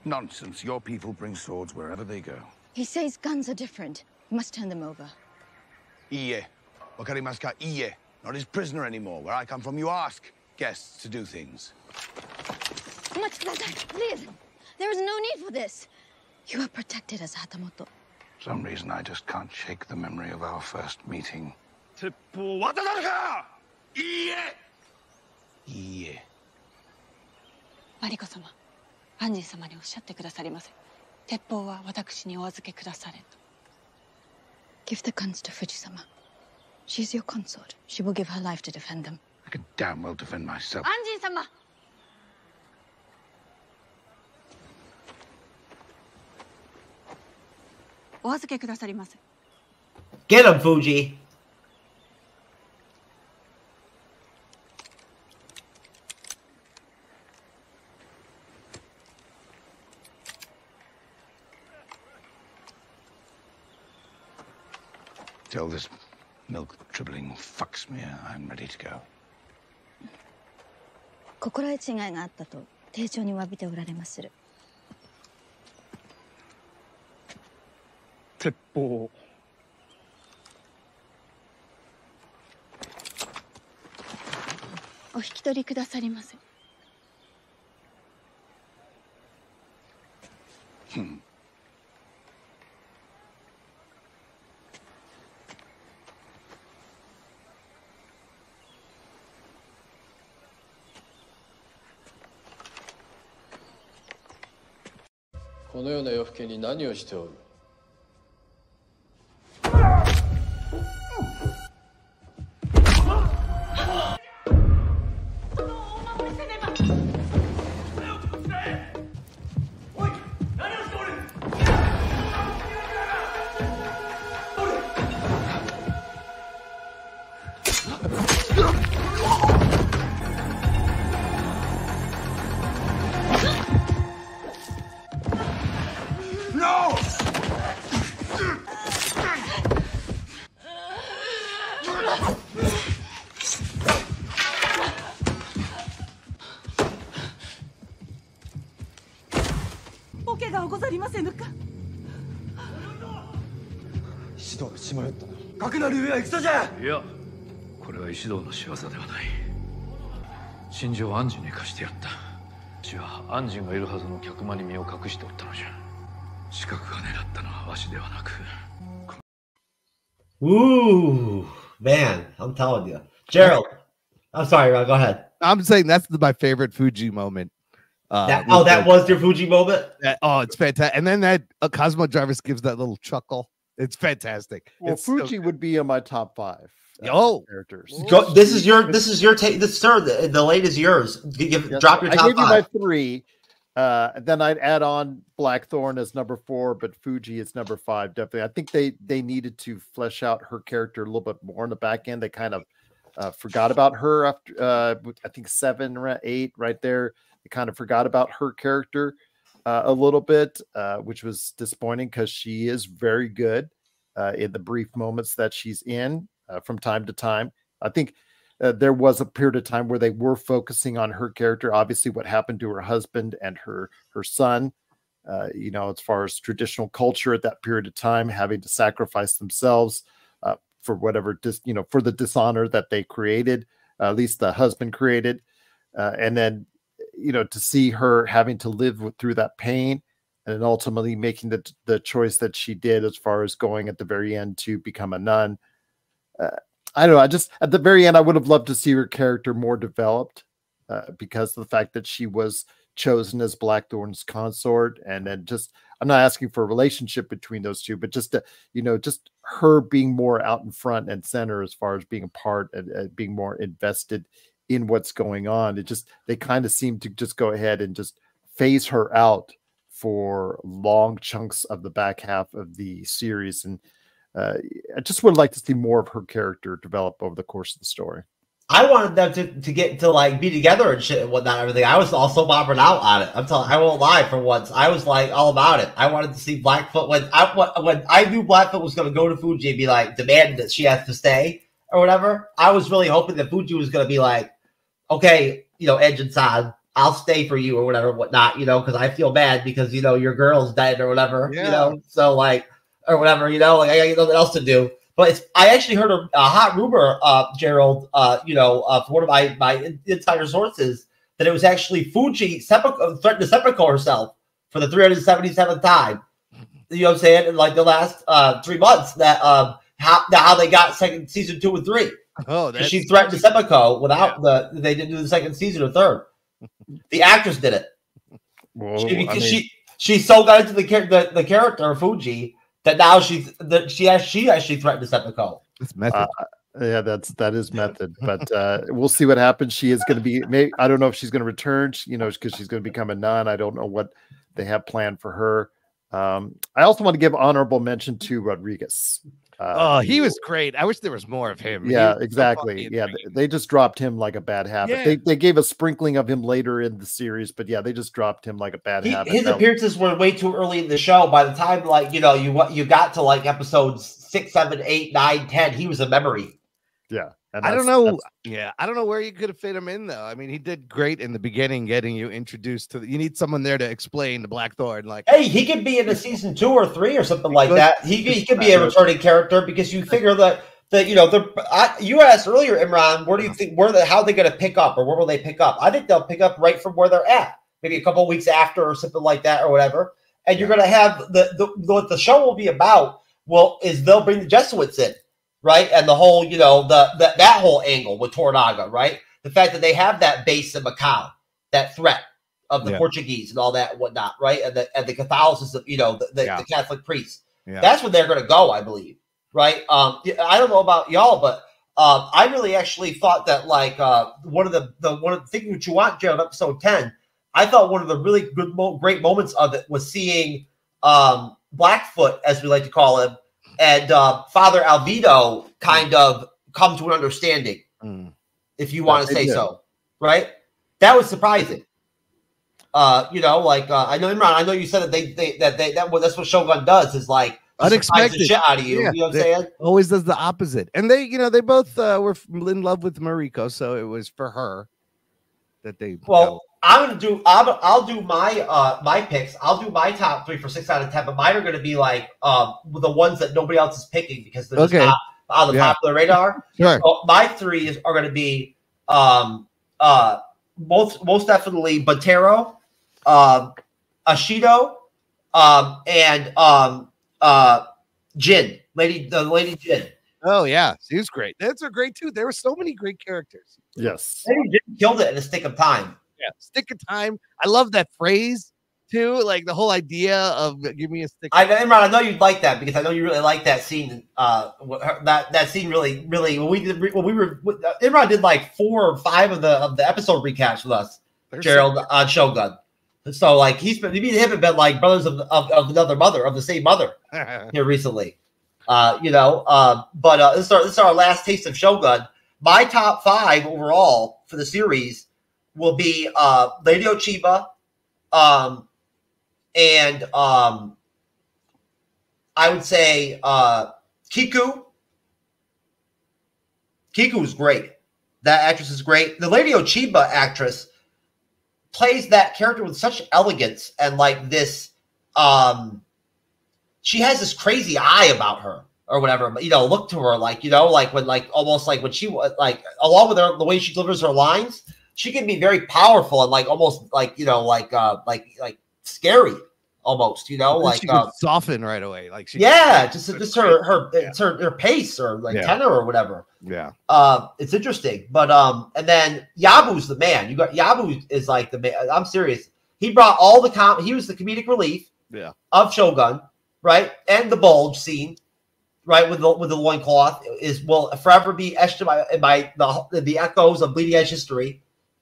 Nonsense. Your people bring swords wherever they go. He says guns are different. You must turn them over. Iye. Wakarimasu ka? Iye. Not his prisoner anymore. Where I come from, you ask guests to do things. Please. There is no need for this. You are protected as Hatamoto. For some reason, I just can't shake the memory of our first meeting. Iye. Mariko-sama, Anjin-sama ni oshshatte kudasarimasu. Teppou wa watakushi ni o azuke kudasare to. Give the guns to Fuji-sama. She's your consort. She will give her life to defend them. I can damn well defend myself. Anjin-sama! Get him, Fuji. Till this milk dribbling fucks me, I'm ready to go. 心得違いがあったと丁重に詫びておられまする。鉄砲。お引き取りくださりませ。このような夜更けに何をしておる。お怪我はござりませぬか。石堂が血迷ったな。かくなる上は戦じゃ。いや、これは石堂の仕業ではない。真珠を安心に貸してやった。私は安心がいるはずの客間に身を隠しておったのじゃ。刺客が狙ったのはわしではなく。Ooh, man, I'm telling you. Gerald, I'm sorry, Ron, go ahead. I'm saying that's my favorite Fuji moment. That was your Fuji moment? It's fantastic. And then that cosmojarvis gives that little chuckle. It's fantastic. Well, Fuji would be in my top 5. Characters. This is your take. This, sir, the late is yours. Drop your top 5. I gave you my 3. Then I'd add on Blackthorn as number 4, but Fuji is number 5. Definitely. I think they needed to flesh out her character a little bit more in the back end. They kind of forgot about her after I think 7 or 8 right there. They kind of forgot about her character a little bit, which was disappointing because she is very good in the brief moments that she's in from time to time. I think there was a period of time where they were focusing on her character, obviously what happened to her husband and her son, as far as traditional culture at that period of time, having to sacrifice themselves for whatever, for the dishonor that they created, at least the husband created. And then, to see her having to live through that pain and then ultimately making the choice that she did as far as going at the very end to become a nun. I don't know. I just, at the very end, I would have loved to see her character more developed because of the fact that she was chosen as Blackthorn's consort. And then just, I'm not asking for a relationship between those two, but just, just her being more out in front and center as far as being a part and being more invested in what's going on. It just, they kind of seem to just go ahead and just phase her out for long chunks of the back half of the series. And I just would like to see more of her character develop over the course of the story. I wanted them to get to like be together and shit and whatnot, everything. I was also bobbing out on it. I won't lie, for once. I was like all about it. I wanted to see Blackfoot when I knew Blackfoot was going to go to Fuji and be like demanding that she has to stay or whatever. I was really hoping that Fuji was going to be like, okay, Edge-san, I'll stay for you or whatever, whatnot, because I feel bad because your girl's dead or whatever, so like. Or whatever, like I got nothing else to do. But I actually heard a hot rumor, Gerald, from one of my insider sources that it was actually Fuji threatened to seppuku herself for the 377th time. You know what I'm saying? In like the last 3 months, that how they got season 2 and 3. Oh, she threatened to seppuku without they didn't do the second season or third. The actress did it. Whoa, she so got into the character of Fuji that now she actually threatened to seppuku. It's method. Yeah, that is method. But we'll see what happens. She is going to be. I don't know if she's going to return. Because she's going to become a nun. I don't know what they have planned for her. I also want to give honorable mention to Rodriguez. He was great. I wish there was more of him. Yeah, exactly. Yeah, they just dropped him like a bad habit. Yeah. They gave a sprinkling of him later in the series, but yeah, they just dropped him like a bad habit. His appearances were way too early in the show. By the time you got to like episodes 6, 7, 8, 9, 10, he was a memory. Yeah. I don't know. Yeah, I don't know where you could have fit him in though. I mean, he did great in the beginning, getting you introduced to. You need someone there to explain the Blackthorn. Like, hey, he could be in a season 2 or 3 or something like that. He could be a returning character because you figure that you asked earlier, Imran, where do you think how are they going to pick up or where will they pick up? I think they'll pick up right from where they're at, maybe a couple of weeks after or something like that or whatever. And you're going to have what the show will be about. Well, is they'll bring the Jesuits in. Right, and the whole, that whole angle with Toranaga, right? The fact that they have that base in Macau, that threat, of the Portuguese and all that and whatnot, right? And the Catholicism, you know, the Catholic priests. Yeah. That's where they're going to go, I believe, right? I don't know about y'all, but I really actually thought that like one of the things that you want, Gerald, episode 10. I thought one of the really great moments of it was seeing Blackfoot, as we like to call him, and Father Alvido kind of come to an understanding, if you want to say so, right? That was surprising. You know, like I know Imran, I know you said that that's what Shogun does, is like unexpected shit out of you. You know what I'm saying? Always does the opposite. And they, you know, they both were in love with Mariko, so it was for her that they. Well, I'll do my my picks. I'll do my top 3 for 6 out of 10, but mine are going to be like the ones that nobody else is picking because they're just not on the popular radar. Sure. So my 3 are going to be most definitely Botero, Ashido, and Jin, Lady Jin. Oh yeah, she was great. That's a great too. There were so many great characters. Yes, Lady Jin killed it in a stick of time. Yeah, stick of time. I love that phrase too. Like the whole idea of give me a stick. Imran, I know you'd like that because I know you really like that scene. That scene really when we were Imran did like 4 or 5 of the episode recaps with us, Gerald on Shogun. So like me and him have been like brothers of another mother, of the same mother here recently. You know, but this is our last taste of Shogun. My top 5 overall for the series will be Lady Ochiba, and I would say Kiku. Kiku is great. That actress is great. The Lady Ochiba actress plays that character with such elegance and like this. She has this crazy eye about her or whatever. You know, look to her like, you know, like when like almost like when she like along with her the way she delivers her lines. She can be very powerful and like almost like, you know, like scary almost, you know, like she can soften right away. Like she just her pace or like tenor or whatever. Yeah. It's interesting. But and then Yabu's the man. You got Yabu is like the man. I'm serious. He brought all the he was the comedic relief of Shogun, right? And the bulge scene, right, with the loincloth will forever be etched in the echoes of Bleeding Edge history.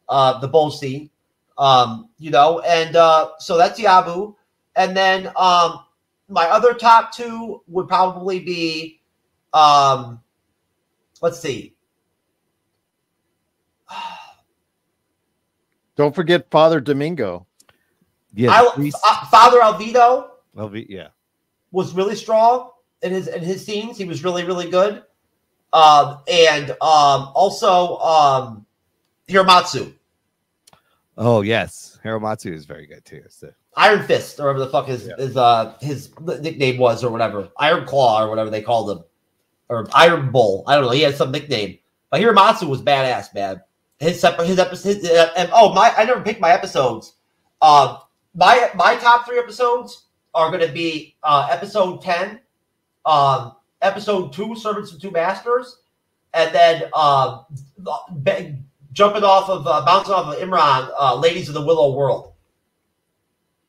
The bulge scene, you know, and so that's Yabu. And then my other top 2 would probably be let's see. Don't forget Father Domingo. Yeah, Father Alvido. Was really strong in his scenes. He was really, really good. And also Hiramatsu. Oh yes, Hiramatsu is very good too. So. Iron Fist, or whatever the fuck his nickname was, or whatever. Iron Claw, or whatever they called him, or Iron Bull. I don't know. He had some nickname, but Hiramatsu was badass, man. His episodes. And I never picked my episodes. My top 3 episodes are going to be episode 10, episode 2, Servants of Two Masters, and then bouncing off of Imran, Ladies of the Willow World.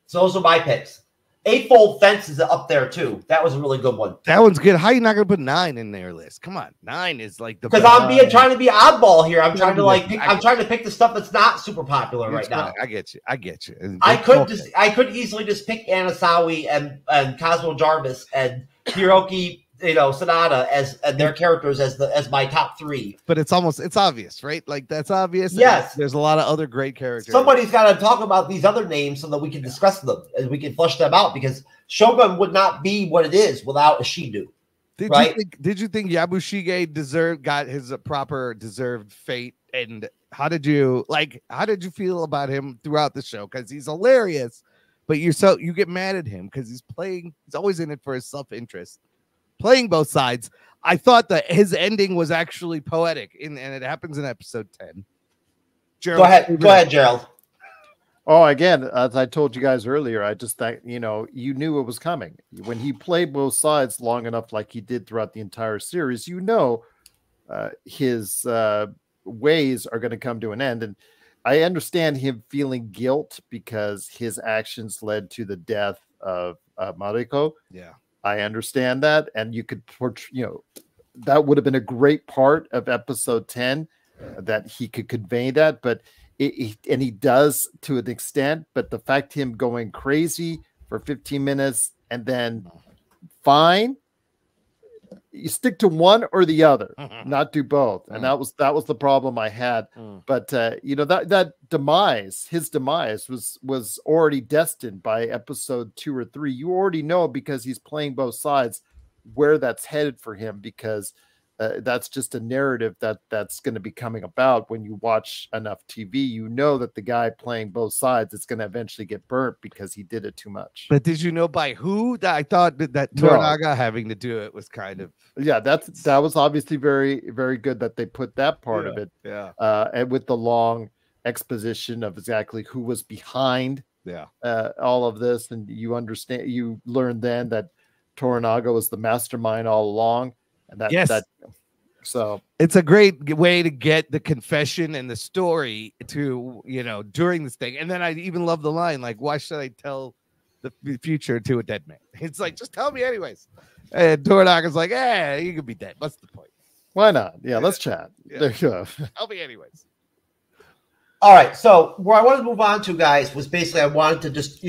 So those are my picks. Eightfold Fence is up there too. That was a really good one. That one's good. How are you not going to put 9 in their list? Come on, 9 is like the. Because I'm trying to be oddball here. I'm trying to pick the stuff that's not super popular right now. I get you. I could easily just pick Anasawi and cosmojarvis and Hiroki, you know, Sonata as their characters as my top 3. But it's obvious, right? Like that's obvious. Yes. There's a lot of other great characters. Somebody's got to talk about these other names so that we can discuss them and we can flesh them out, because Shogun would not be what it is without Ishido. Did you think Yabushige got his proper deserved fate? And how did you feel about him throughout the show? Because he's hilarious, but you get mad at him because he's always in it for his self-interest. Playing both sides. I thought that his ending was actually poetic, and it happens in episode 10. Gerald, go ahead, Gerald. Oh, again, as I told you guys earlier, I just thought, you knew it was coming. When he played both sides long enough, like he did throughout the entire series, his ways are going to come to an end. And I understand him feeling guilt because his actions led to the death of Mariko. Yeah, I understand that, and you could, that would have been a great part of episode 10, that he could convey that, but and he does to an extent. But the fact him going crazy for 15 minutes and then fine. You stick to one or the other, not do both. And that was the problem I had. But that demise, his demise was already destined by episode 2 or 3. You already know, because he's playing both sides, where that's headed for him, because that's just a narrative that's going to be coming about. When you watch enough TV, you know that the guy playing both sides is going to eventually get burnt because he did it too much. But did you know by who? I thought that Toranaga having to do it was kind of, that was obviously very, very good that they put that part of it. Yeah. And with the long exposition of exactly who was behind all of this, and you learn then that Toranaga was the mastermind all along. And so it's a great way to get the confession and the story to, during this thing. And then I even love the line, like, why should I tell the future to a dead man? It's like, just tell me anyways. And Toranaga's like, you could be dead. What's the point? Why not? Yeah, let's chat. Yeah. There you go. Tell me anyways. All right, so where I wanted to move on to, guys, was basically I wanted to just,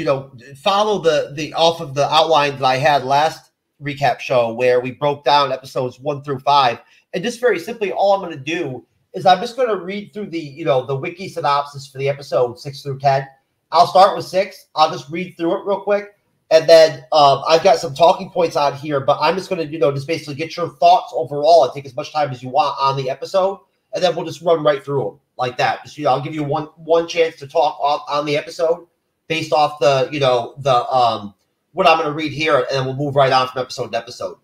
follow the off of the outline that I had last recap show, where we broke down episodes 1 through 5, and just very simply, all I'm going to do is I'm just going to read through the wiki synopsis for the episode 6 through 10. I'll start with 6. I'll just read through it real quick, and then I've got some talking points on here, but I'm just going to just basically get your thoughts overall and take as much time as you want on the episode, and then we'll just run right through them like that. Just I'll give you one chance to talk on the episode based off the what I'm going to read here, and then we'll move right on from episode to episode.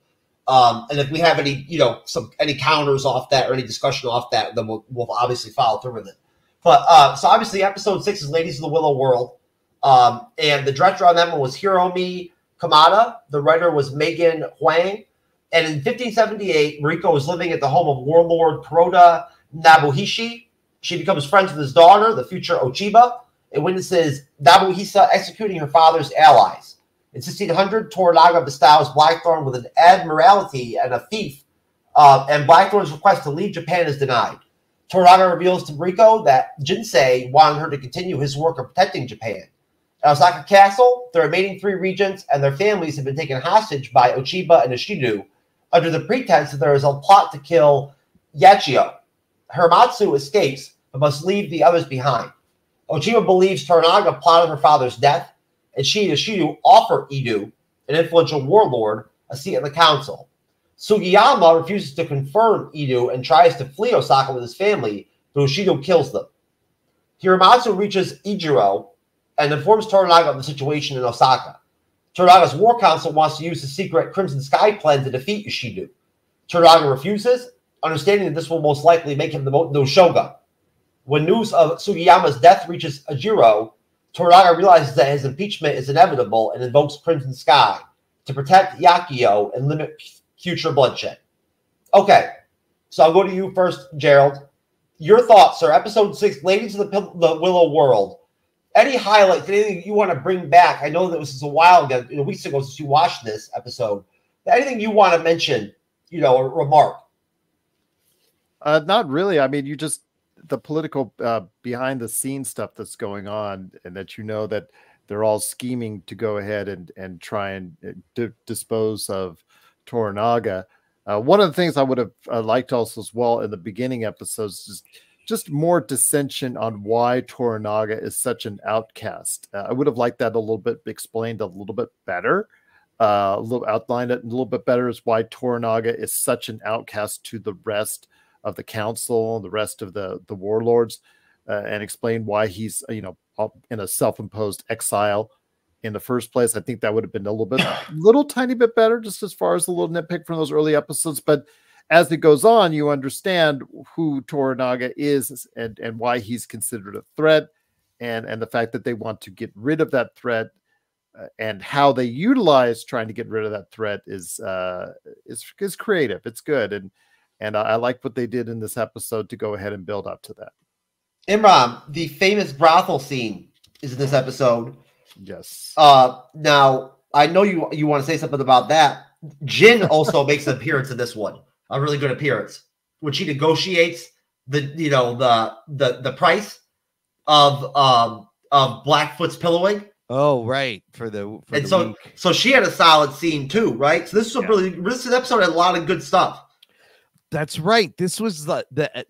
And if we have any, any counters off that or any discussion off that, then we'll obviously follow through with it. But so obviously episode 6 is Ladies of the Willow World. And the director on that one was Hiromi Kamada. The writer was Megan Huang. And in 1578, Mariko was living at the home of warlord Kuroda Nobuhishi. She becomes friends with his daughter, the future Ochiba, and witnesses Nobuhisa executing her father's allies. In 1600, Toranaga bestows Blackthorn with an admiralty and a fief, and Blackthorn's request to leave Japan is denied. Toranaga reveals to Mariko that Jinsei wanted her to continue his work of protecting Japan. At Osaka Castle, the remaining 3 regents and their families have been taken hostage by Ochiba and Ishido under the pretense that there is a plot to kill Yachio. Hiramatsu escapes, but must leave the others behind. Ochiba believes Toranaga plotted her father's death, and she and Ishido offer Idu, an influential warlord, a seat in the council. Sugiyama refuses to confirm Idu and tries to flee Osaka with his family, but Ishido kills them. Hiramatsu reaches Ijiro and informs Toranaga of the situation in Osaka. Toranaga's war council wants to use the secret Crimson Sky plan to defeat Ishido. Toranaga refuses, understanding that this will most likely make him the new shogun. When news of Sugiyama's death reaches Ijiro, Toranaga realizes that his impeachment is inevitable and invokes Crimson Sky to protect Yakio and limit future bloodshed. Okay, so I'll go to you first, Gerald. Your thoughts, sir. Episode 6, Ladies of the Willow World. Any highlights, anything you want to bring back? I know that this was a while ago, weeks ago since you watched this episode. Anything you want to mention, or remark? Not really. I mean, the political behind the scenes stuff that's going on, and that that they're all scheming to go ahead and try and dispose of Toranaga. One of the things I would have liked also as well in the beginning episodes is just more dissension on why Toranaga is such an outcast. I would have liked that a little bit explained a little bit better, outlined it a little bit better, as why Toranaga is such an outcast to the rest of the council, the rest of the warlords, and explain why he's in a self-imposed exile in the first place. I think that would have been little tiny bit better, just as far as a little nitpick from those early episodes. But as it goes on, you understand who Toranaga is and why he's considered a threat, and the fact that they want to get rid of that threat, and how they utilize trying to get rid of that threat is creative. It's good, and I like what they did in this episode to go ahead and build up to that. Imran, the famous brothel scene is in this episode. Yes. Now I know you want to say something about that. Jin also makes an appearance in this one, a really good appearance, when she negotiates the price of Blackfoot's pillowing. Oh, right. So she had a solid scene too, right? So this episode had a lot of good stuff. That's right. This was the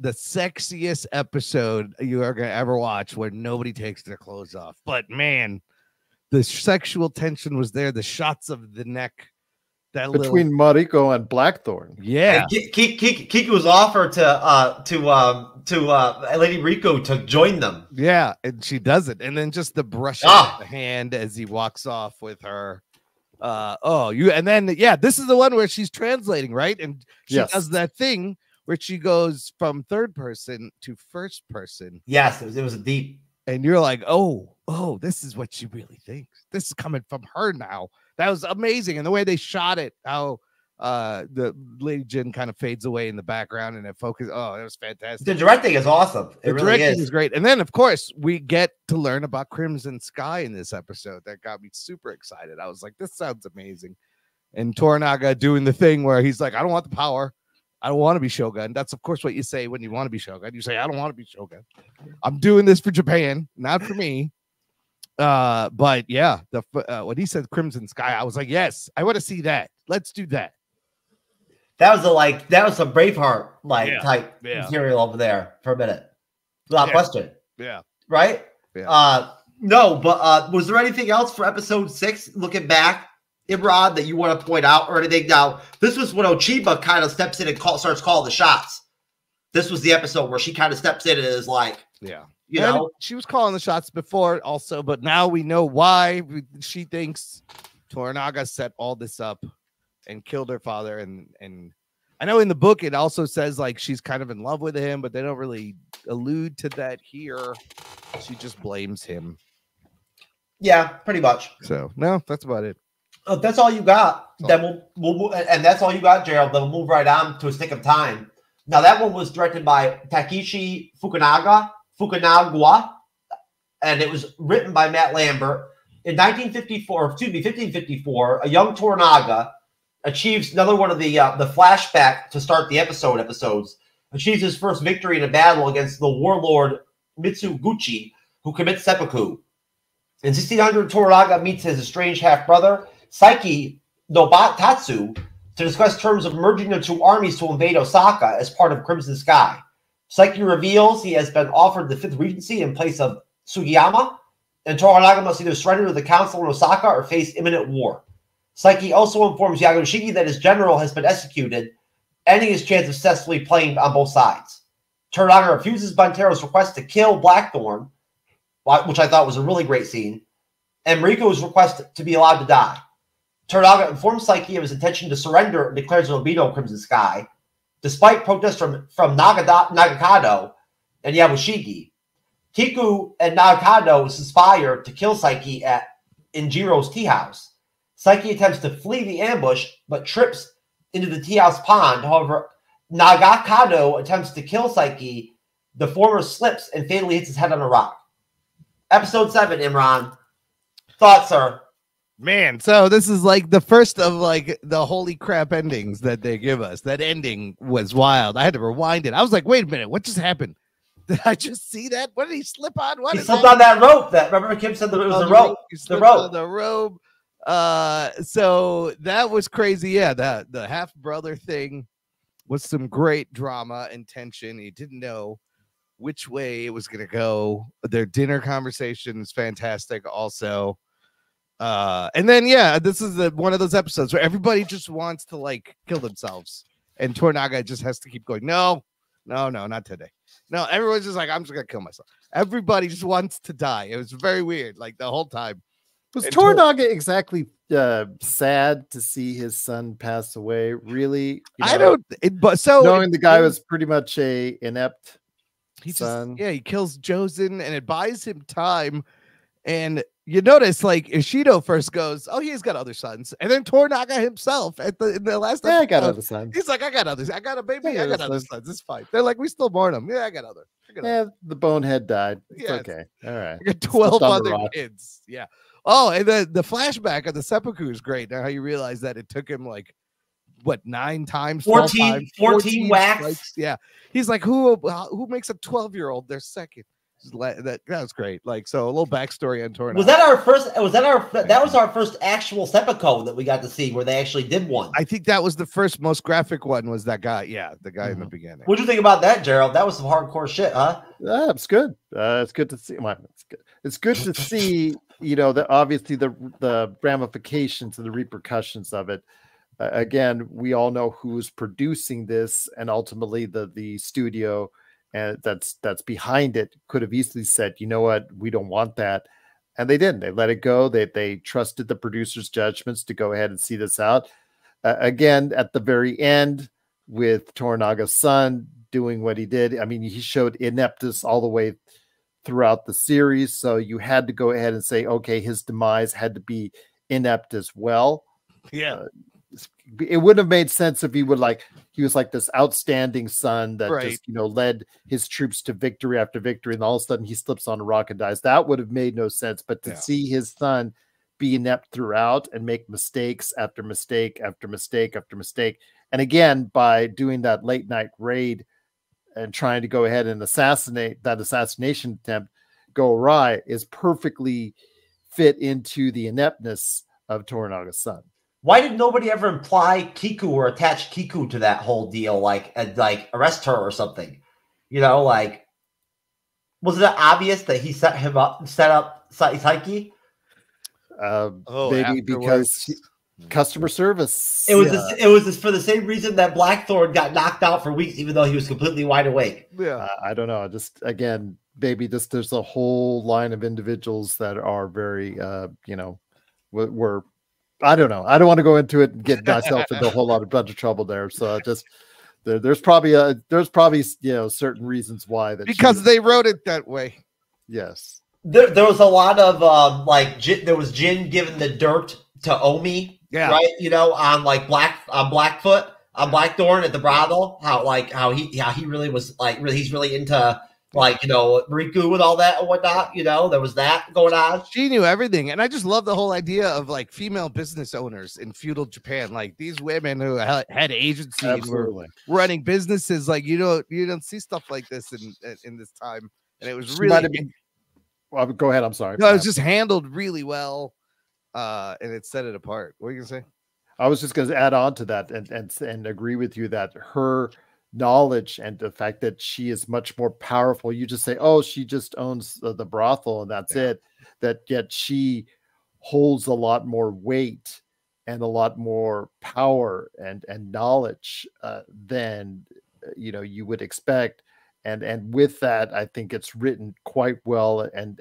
sexiest episode you are gonna ever watch, where nobody takes their clothes off. But man, the sexual tension was there. The shots of the neck, between Mariko and Blackthorn. Yeah, Kiki was offered to Lady Rico to join them. Yeah, and she doesn't. And then just the brushing of the hand as he walks off with her. This is the one where she's translating, right? And she does that thing where she goes from third person to first person. Yes, it was deep. And you're like, oh, this is what she really thinks. This is coming from her now. That was amazing. And the way they shot it, how the Lady Jin kind of fades away in the background and it focuses. Oh, it was fantastic. The directing is awesome. The directing is great. And then, of course, we get to learn about Crimson Sky in this episode. That got me super excited. I was like, this sounds amazing. And Toranaga doing the thing where he's like, I don't want the power. I don't want to be Shogun. That's, of course, what you say when you want to be Shogun. You say, I don't want to be Shogun. I'm doing this for Japan, not for me. But yeah, when he said Crimson Sky, I was like, yes, I want to see that. Let's do that. That was a Braveheart type material over there for a minute. Without question. Yeah. Right? Yeah. No, but was there anything else for episode 6 looking back, Imran, that you want to point out or anything? Now, this was when Ochiba kind of steps in and starts calling the shots. This was the episode where she kind of steps in and is like, you know, she was calling the shots before also, but now we know why she thinks Toranaga set all this up and killed her father. And I know in the book it also says like she's kind of in love with him, but they don't really allude to that here. She just blames him. Yeah, pretty much. So no, that's about it. That's all you got. Then we'll and that's all you got, Gerald. Then we'll move right on to A Stick of Time. Now that one was directed by Takeshi Fukunaga, and it was written by Matt Lambert. In 1554, a young Toranaga achieves another one of the flashback to start the episodes, achieves his first victory in a battle against the warlord Mitsuguchi, who commits seppuku. In 1600, Toranaga meets his estranged half-brother, Saiki Nobutatsu, to discuss terms of merging the two armies to invade Osaka as part of Crimson Sky. Saiki reveals he has been offered the 5th Regency in place of Sugiyama, and Toranaga must either surrender to the council in Osaka or face imminent war. Saiki also informs Yagushiki that his general has been executed, ending his chance of successfully playing on both sides. Toranaga refuses Bantero's request to kill Blackthorn, which I thought was a really great scene, and Mariko's request to be allowed to die. Toranaga informs Saiki of his intention to surrender and declares a veto Crimson Sky, despite protests from Nagakado and Yabushiki. Kiku and Nagakado conspire to kill Saiki at Injiro's tea house. Saiki attempts to flee the ambush, but trips into the tea house pond. However, Nagakado attempts to kill Saiki. The former slips and fatally hits his head on a rock. Episode 7, Imran. Thoughts, sir? Man, so this is like the first of like the holy crap endings that they give us. That ending was wild. I had to rewind it. I was like, wait a minute, what just happened? Did I just see that? What did he slip on? What he slipped on that rope. Remember Kim said that it was the rope. The rope. The rope. So that was crazy. Yeah, the half brother thing was some great drama and tension. He didn't know which way it was gonna go. Their dinner conversation is fantastic also. And then this is one of those episodes where everybody just wants to like kill themselves, and Toranaga just has to keep going. No, not today. No, everyone's just like, I'm just gonna kill myself. Everybody just wants to die. It was very weird, like the whole time. Was Toranaga exactly sad to see his son pass away? Really? I don't. But so knowing the guy was pretty much a inept he son. He kills Jozen, and it buys him time. And you notice, like, Ishido first goes, "Oh, he's got other sons," and then Toranaga himself in the last I got other sons. He's like, "I got others. I got a baby. I got other sons. It's fine." They're like, "We still born them. Yeah, I got other." The bonehead died. It's Yeah, okay. All right. I got 12 other rock. kids. Yeah. Oh, and the flashback of the seppuku is great. Now, how you realize that it took him like what 9 times, 14 whacks. strikes. Yeah, he's like, who makes a 12-year-old their second? That was great. Like, so a little backstory on Toranaga. Was that our first? That was our first actual seppuku that we got to see where they actually did one. I think that was the first most graphic one. Was that guy? Yeah, the guy in the beginning. What'd you think about that, Gerald? That was some hardcore shit, huh? It's good. It's good to see. Well, it's good. It's good to see. You know, that obviously the ramifications and the repercussions of it. Again, we all know who's producing this, and ultimately the studio and that's behind it could have easily said, you know what, we don't want that, and they didn't. They let it go. They trusted the producer's judgments to go ahead and see this out. Again, at the very end, with Toranaga's son doing what he did, I mean, he showed ineptness all the way throughout the series, so you had to go ahead and say, okay, his demise had to be inept as well. Yeah. It wouldn't have made sense if he was like this outstanding son that just, you know, led his troops to victory after victory, and all of a sudden he slips on a rock and dies. That would have made no sense. But to see his son be inept throughout and make mistakes after mistake after mistake after mistake, and again, by doing that late night raid and trying to go ahead and assassinate, that assassination attempt go awry, is perfectly fit into the ineptness of Toranaga's son. Why did nobody ever imply Kiku or attach Kiku to that whole deal? Like arrest her or something, you know? Like, was it obvious that he set up Saiki? Maybe because customer service. It was for the same reason that Blackthorn got knocked out for weeks, even though he was completely wide awake. Yeah, I don't know. Just again, maybe there's a whole line of individuals that are very, you know, we're. I don't know. I don't want to go into it and get myself into a whole bunch of trouble there. So just there's probably you know, certain reasons why that, because they wrote it that way. Yes. There was a lot of there was Jin giving the dirt to Omi, right? You know, on Blackfoot, on Blackthorn at the brothel. How he really was he's really into, like, you know, Riku and all that and whatnot, you know, there was that going on. She knew everything. And I just love the whole idea of like female business owners in feudal Japan. Like these women who had agency and were running businesses. Like, you don't see stuff like this in this time. And it was really, well, go ahead. I'm sorry. No, it was just handled really well. And it set it apart. What are you gonna say? I was just going to add on to that and agree with you that her knowledge and the fact that she is much more powerful. You just say, oh, she just owns the brothel and that's it. That yet she holds a lot more weight and a lot more power and knowledge than you know, you would expect. And with that, I think it's written quite well. And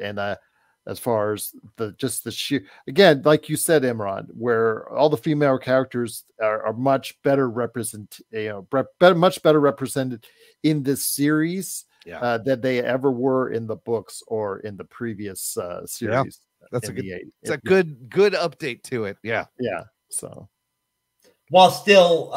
as far as the sheer, again, like you said, Imran, where all the female characters are much better much better represented in this series than they ever were in the books or in the previous series. That's a good update to it. Yeah. So, while still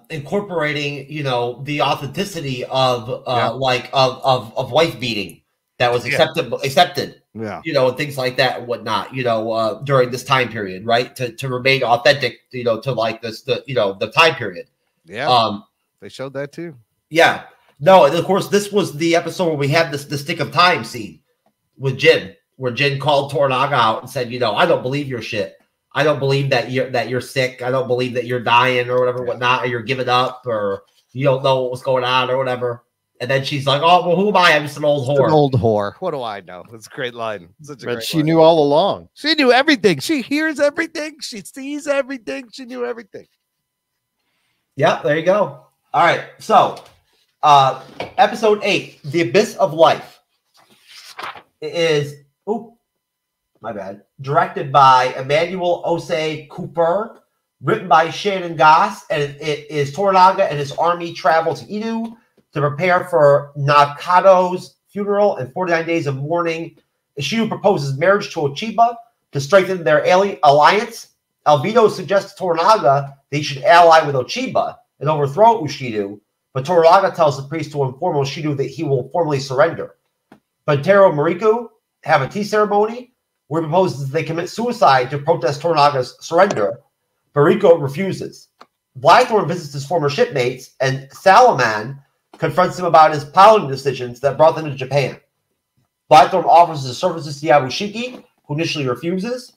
incorporating, you know, the authenticity of of wife beating that was accepted. Yeah, you know, and things like that and whatnot, you know, during this time period, right? To remain authentic, you know, to like the time period. Yeah. They showed that too. Yeah. No, and of course, this was the episode where we had the stick of time scene with Jin, where Jin called Toranaga out and said, you know, I don't believe your shit. I don't believe that you're sick. I don't believe that you're dying or whatever, whatnot, or you're giving up, or you don't know what was going on or whatever. And then she's like, "Oh, well, who am I? I'm just an old whore." An old whore. What do I know? It's a great line. But she knew all along. She knew everything. She hears everything. She sees everything. She knew everything. Yeah, there you go. All right. So, episode 8, The Abyss of Life, is my bad. Directed by Emmanuel Osei Cooper, written by Shannon Goss, and it is Toranaga and his army travel to Inu to prepare for Nakado's funeral and 49 days of mourning Ishido proposes marriage to Ochiba to strengthen their alliance. Albedo suggests to Toranaga that he should ally with Ochiba and overthrow Ushido, but Toranaga tells the priest to inform Ushido that he will formally surrender. Buntero and Mariko have a tea ceremony where he proposes they commit suicide to protest Toranaga's surrender. Mariko refuses. Blackthorn visits his former shipmates, and Salaman confronts him about his piloting decisions that brought them to Japan. Blackthorn offers his services to Yabushiki, who initially refuses.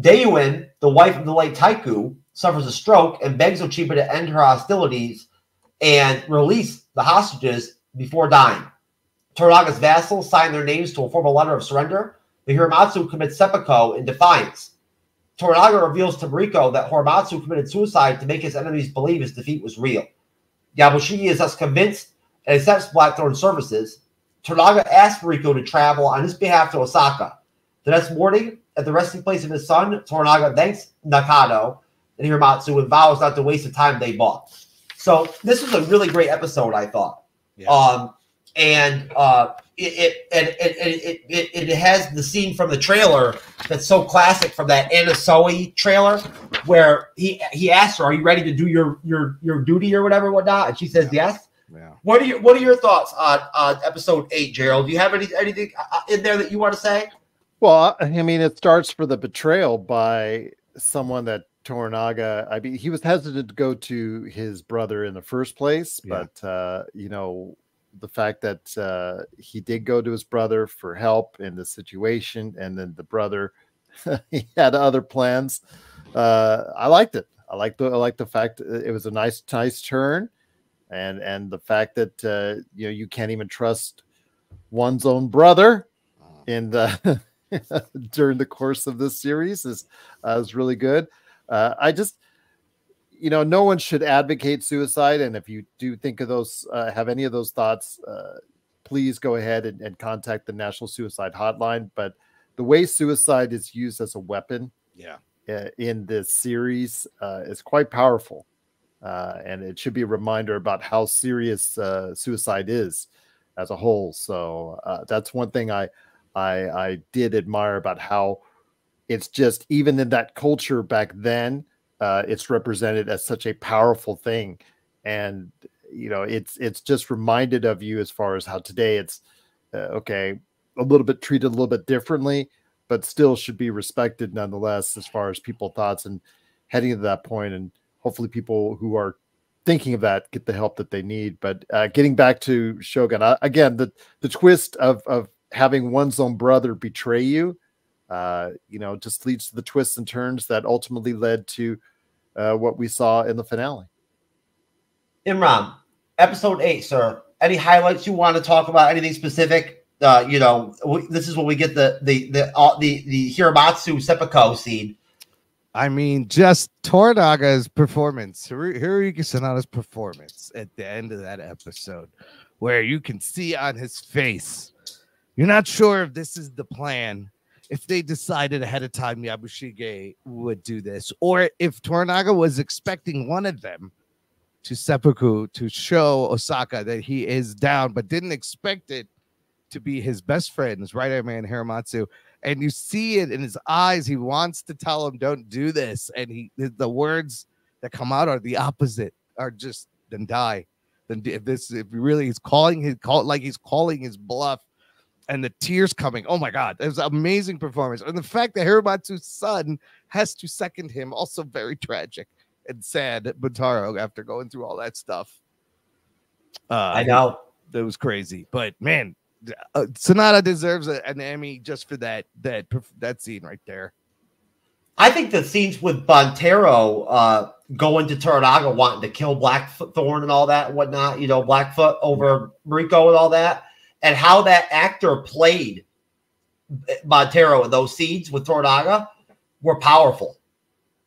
Dayuin, the wife of the late Taiku, suffers a stroke and begs Ochiba to end her hostilities and release the hostages before dying. Toranaga's vassals sign their names to a formal letter of surrender. The Hiramatsu commits seppuku in defiance. Toranaga reveals to Mariko that Hiramatsu committed suicide to make his enemies believe his defeat was real. Yabushiki is thus convinced and accepts Blackthorn's services. Toranaga asks Mariko to travel on his behalf to Osaka. The next morning, at the resting place of his son, Toranaga thanks Nakado and Hiramatsu and vows not to waste the time they bought. So this was a really great episode, I thought. Yeah. It has the scene from the trailer that's so classic from that Anasoe trailer where he asks her, "Are you ready to do your duty or whatnot?" And she says yes. Yeah. What are your thoughts on episode 8, Gerald? Do you have anything in there that you want to say? Well, I mean, it starts for the betrayal by someone that Toranaga. I mean, he was hesitant to go to his brother in the first place, but you know, the fact that he did go to his brother for help in the situation, and then the brother he had other plans. I liked it. I like the fact it was a nice turn, and the fact that you know, you can't even trust one's own brother in the during the course of this series is really good. I just, you know, no one should advocate suicide. And if you do think of those, have any of those thoughts, please go ahead and contact the National Suicide Hotline. But the way suicide is used as a weapon in this series is quite powerful. And it should be a reminder about how serious suicide is as a whole. So that's one thing I did admire about how it's just, even in that culture back then, it's represented as such a powerful thing. And, you know, it's just reminded of you as far as how today it's okay, a little bit treated a little bit differently, but still should be respected nonetheless as far as people's thoughts and heading to that point. And hopefully people who are thinking of that get the help that they need. But getting back to Shogun, again, the twist of having one's own brother betray you, you know, just leads to the twists and turns that ultimately led to what we saw in the finale. Imran, episode 8, sir. Any highlights you want to talk about? Anything specific? You know, this is when we get the Hiramatsu seppuku scene. I mean, just Toranaga's performance, Hiroyuki Sanada's performance at the end of that episode, where you can see on his face, you're not sure if this is the plan, if they decided ahead of time Yabushige would do this, or if Toranaga was expecting one of them to seppuku to show Osaka that he is down, but didn't expect it to be his best friend, his right-hand man, Hiramatsu. And you see it in his eyes. He wants to tell him, don't do this. And the words that come out are the opposite, are just, then die. Then if really he's calling his bluff, and the tears coming. Oh my God, it was an amazing performance. And the fact that Hiramatsu's son has to second him, also very tragic and sad. Buntaro, after going through all that stuff. I know. That was crazy. But man, Sanada deserves an Emmy just for that scene right there. I think the scenes with Buntaro going to Toranaga wanting to kill Blackthorn and all that and whatnot, you know, Blackfoot over Mariko and all that, and how that actor played Buntaro in those scenes with Toranaga were powerful.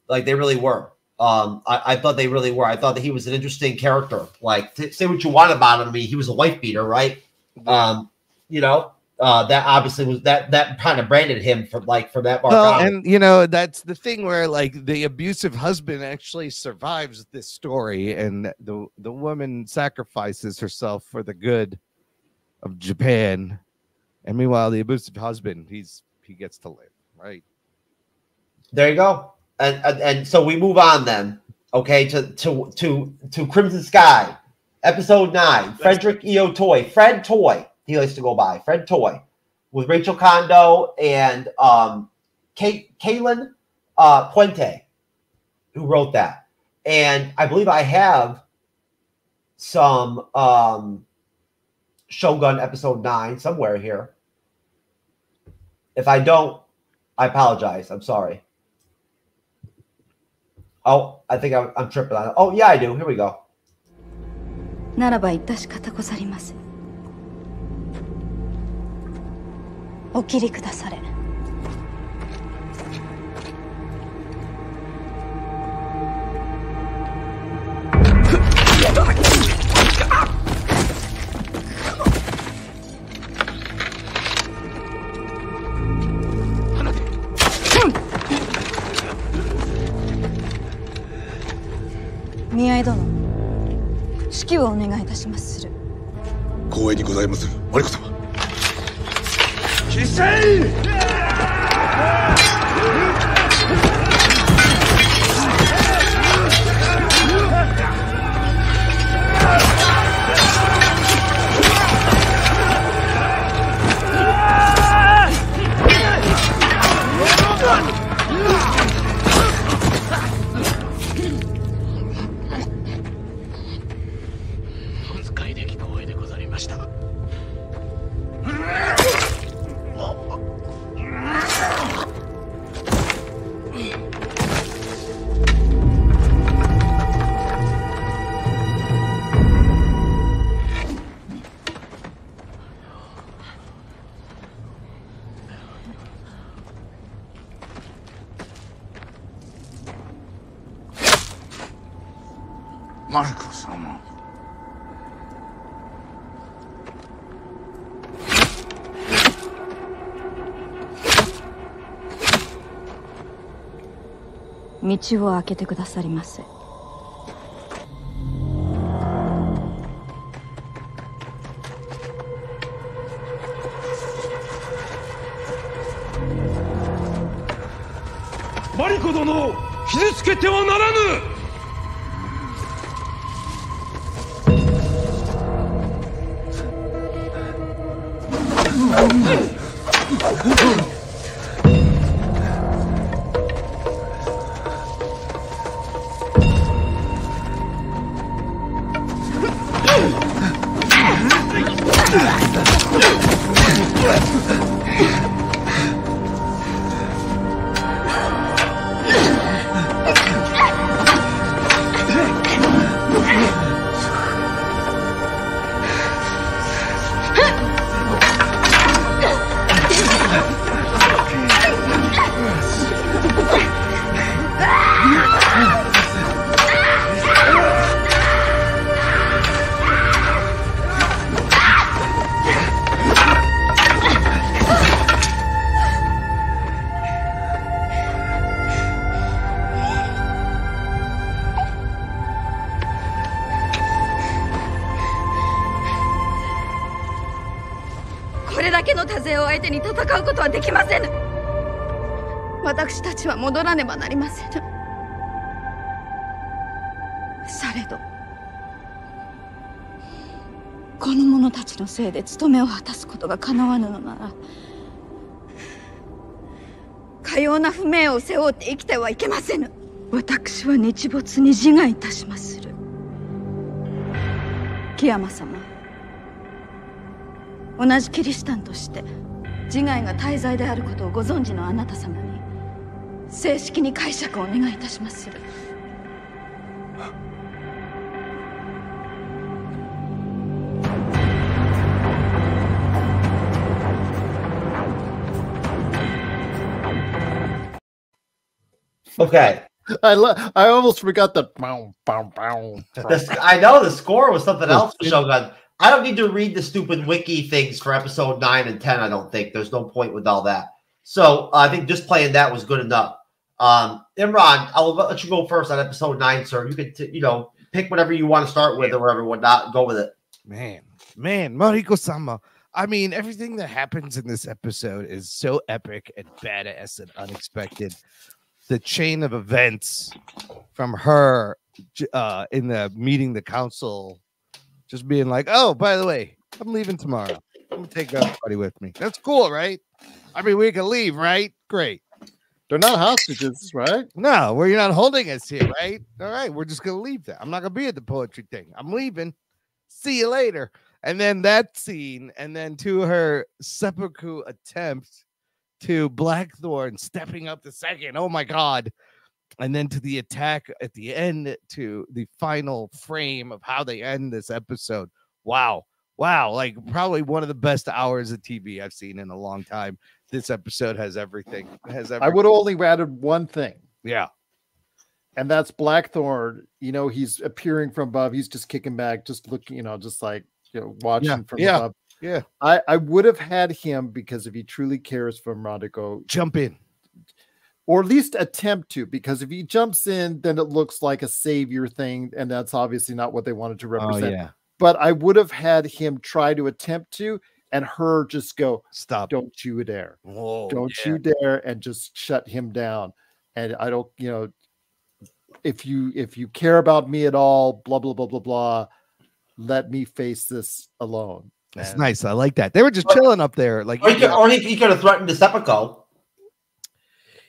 Like, they really were. I thought they really were. I thought that he was an interesting character. Like, say what you want about him. I mean, he was a wife beater, right? You know, that obviously was that kind of branded him from that mark. Well, and you know, that's the thing where like the abusive husband actually survives this story, and the woman sacrifices herself for the good of Japan And meanwhile, the abusive husband, he gets to live, right? There you go. And so we move on then, okay, to Crimson Sky, episode 9. Frederick E.O. Toy, Fred Toy, he likes to go by, Fred Toy, with Rachel Kondo and Kaylin Puente, who wrote that. And I believe I have some Shogun episode 9 somewhere here. If I don't, I apologize. I'm sorry. Oh, I think I'm tripping on it. Oh, yeah, I do. Here we go. ならば致し方ござりません。お切りくだされ。宮井殿、指揮をお願いいたしまする。光栄にございまする、マリコ様。起勢！マリコ様。道を開けてくださりませ。マリコ殿を傷つけてはならぬ。これだけの多勢を相手に戦うことはできませぬ。私たちは戻らねばなりませぬ。されどこの者たちのせいで務めを果たすことが叶わぬのなら、かような不明を背負って生きてはいけませぬ。私は日没に自害いたしまする。木山様、同じキリシタンとして自害が大罪であることをご存知のあなた様に正式に解釈をお願いいたしまする。Okay. I almost forgot the bow, bow, bow. I know the score was something else for Shogun. I don't need to read the stupid wiki things for episode 9 and 10. I don't think there's no point with all that. So I think just playing that was good enough. Imran, I'll let you go first on episode 9, sir. You can, pick whatever you want to start with or whatever, whatnot. Go with it. Man, Mariko-sama. I mean, everything that happens in this episode is so epic and badass and unexpected. The chain of events from her in the meeting the council, just being like, oh, by the way, I'm leaving tomorrow. I'm gonna take everybody with me. That's cool, right? I mean, we can leave, right? Great. They're not hostages, right? No, you're not holding us here, right? All right, we're just gonna leave there. I'm not gonna be at the poetry thing. I'm leaving. See you later. And then that scene, and then to her seppuku attempt to Blackthorn stepping up the second. Oh my God. And then to the attack at the end, to the final frame of how they end this episode. Wow. Like probably one of the best hours of TV I've seen in a long time. This episode has everything. I would have only added one thing. Yeah. And that's Blackthorn. He's appearing from above. He's just kicking back, just looking, just like, watching from above. Yeah. I would have had him, because if he truly cares for Mariko, jump in. Or at least attempt to, because if he jumps in, then it looks like a savior thing. And that's obviously not what they wanted to represent. Oh, yeah. But I would have had him try to attempt to, and her just go, stop. Don't you dare. Whoa, don't you dare, and just shut him down. And I don't, if you care about me at all, blah, blah, blah, blah, blah, let me face this alone. That's nice. I like that. They were just chilling up there. Like, or he could have threatened to Seppuku.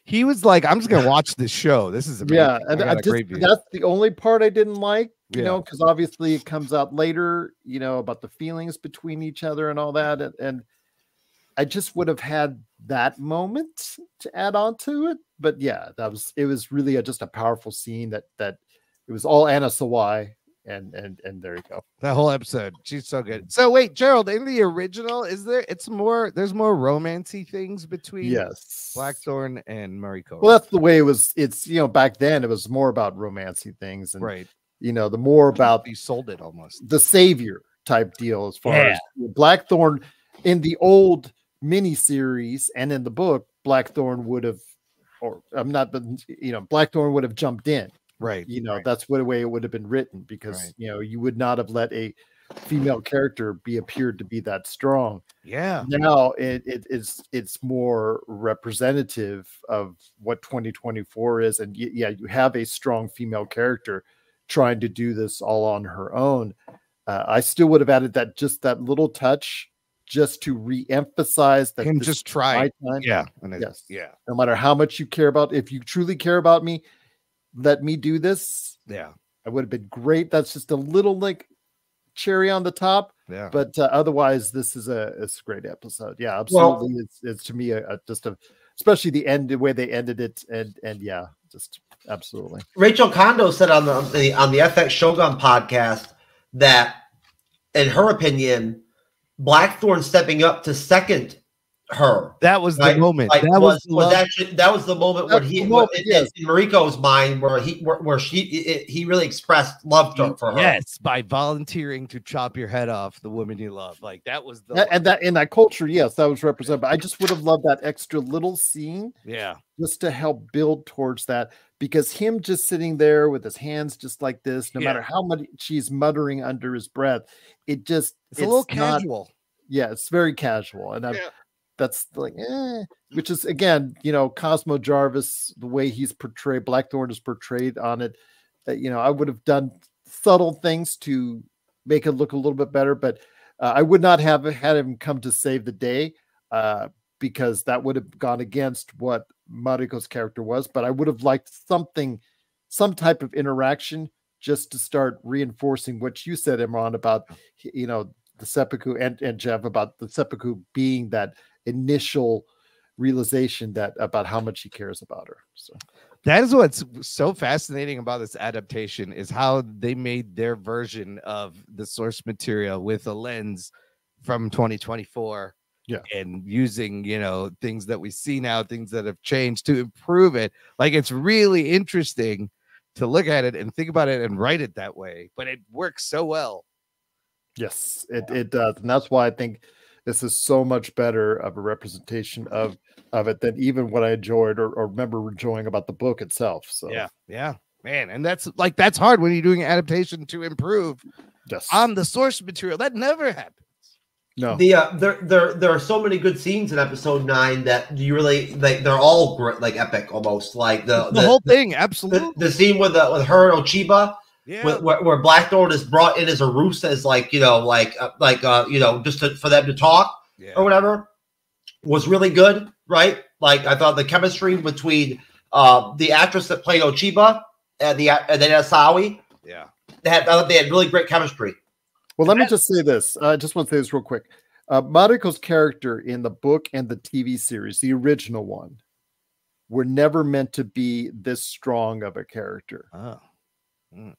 He was like, I'm just gonna watch this show. This is amazing. Yeah, and that's the only part I didn't like, because obviously it comes out later, about the feelings between each other and all that, and I just would have had that moment to add on to it. But yeah, it was really just a powerful scene that it was all Anna Sawai, and there you go. That whole episode, she's so good. So wait, Gerald, in the original, there's more romancy things between Blackthorn and Mariko. Well, that's the way it was. It's back then it was more about romancy things, and right. The more about you sold it almost the savior type deal as far as Blackthorn in the old miniseries and in the book, Blackthorn would have, Blackthorn would have jumped in. Right. That's the way it would have been written, because, you would not have let a female character appeared to be that strong. Yeah. Now it's more representative of what 2024 is. And you have a strong female character trying to do this all on her own. I still would have added that little touch just to re-emphasize that him just try. Yeah. Yes. Yeah. No matter how much you care about, if you truly care about me, let me do this. Yeah, I would have been great. That's just a little cherry on the top. Yeah, but otherwise, this is a great episode. Yeah, absolutely. Well, it's to me especially the end, the way they ended it, and yeah, just absolutely. Rachel Kondo said on the FX Shogun podcast that, in her opinion, Blackthorn stepping up to second her. That was the moment. That was the moment where in Mariko's mind where he really expressed love for her. Yes, by volunteering to chop your head off the woman you love. Like that was and that in that culture, yes, that was represented. But I just would have loved that extra little scene. Yeah. Just to help build towards that, because him just sitting there with his hands just like this, no matter how much he's muttering under his breath, it's a little casual. Yeah, it's very casual. And that's like, which is again, cosmojarvis, the way he's portrayed, Blackthorn is portrayed on it. I would have done subtle things to make it look a little bit better, but I would not have had him come to save the day, because that would have gone against what Mariko's character was. But I would have liked some type of interaction just to start reinforcing what you said, Imran, about the seppuku and Jeff, about the seppuku being that initial realization about how much he cares about her. So that is what's so fascinating about this adaptation, is how they made their version of the source material with a lens from 2024. Yeah. And using, things that we see now, things that have changed to improve it. Like, it's really interesting to look at it and think about it and write it that way, but it works so well. Yes, it does. And that's why I think this is so much better of a representation of it than even what I enjoyed or remember enjoying about the book itself. So yeah, man. And that's hard when you're doing an adaptation to improve on the source material. That never happens. No. There are so many good scenes in episode 9 that you really like. They're all great, like epic almost. Like the whole thing, absolutely. The scene with her and Ochiba, yeah, where Blackthorn is brought in as a roost, as like just for them to talk or whatever, was really good, right? Like I thought the chemistry between the actress that played Ochiba and then Asawi, I thought they had really great chemistry. Well, let me just say this. I just want to say this real quick. Mariko's character in the book and the TV series, the original one, were never meant to be this strong of a character.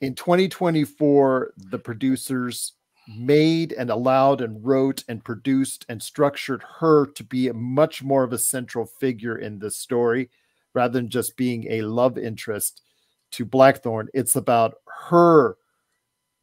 In 2024, the producers made and allowed and wrote and produced and structured her to be a much more of a central figure in this story, rather than just being a love interest to Blackthorn. It's about her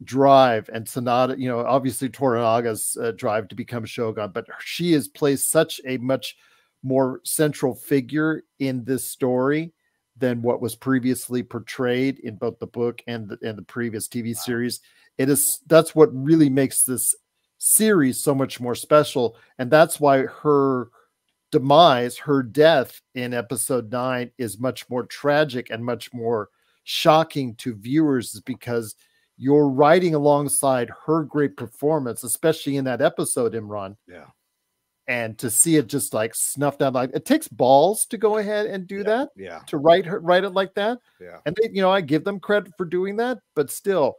drive and Sonata, obviously Toranaga's drive to become Shogun, but she has placed such a much more central figure in this story than what was previously portrayed in both the book and the previous TV series. That's what really makes this series so much more special, and that's why her demise, her death in episode 9 is much more tragic and much more shocking to viewers, is because you're riding alongside her great performance, especially in that episode, Imran. Yeah. And to see it just like snuffed out, like it takes balls to go ahead and do that. Yeah. To write it like that. Yeah. And they, I give them credit for doing that, but still,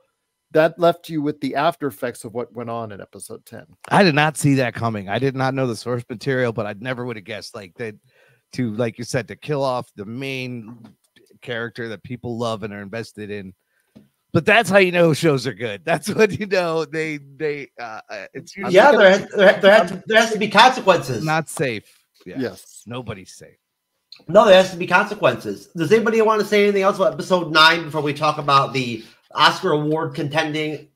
that left you with the after effects of what went on in episode 10. I did not see that coming. I did not know the source material, but I never would have guessed like that like you said, to kill off the main character that people love and are invested in. But that's how you know shows are good. That's what it's usually there has to be consequences. Not safe. Yeah. Yes. Nobody's safe. No, there has to be consequences. Does anybody want to say anything else about episode 9 before we talk about the Oscar award contending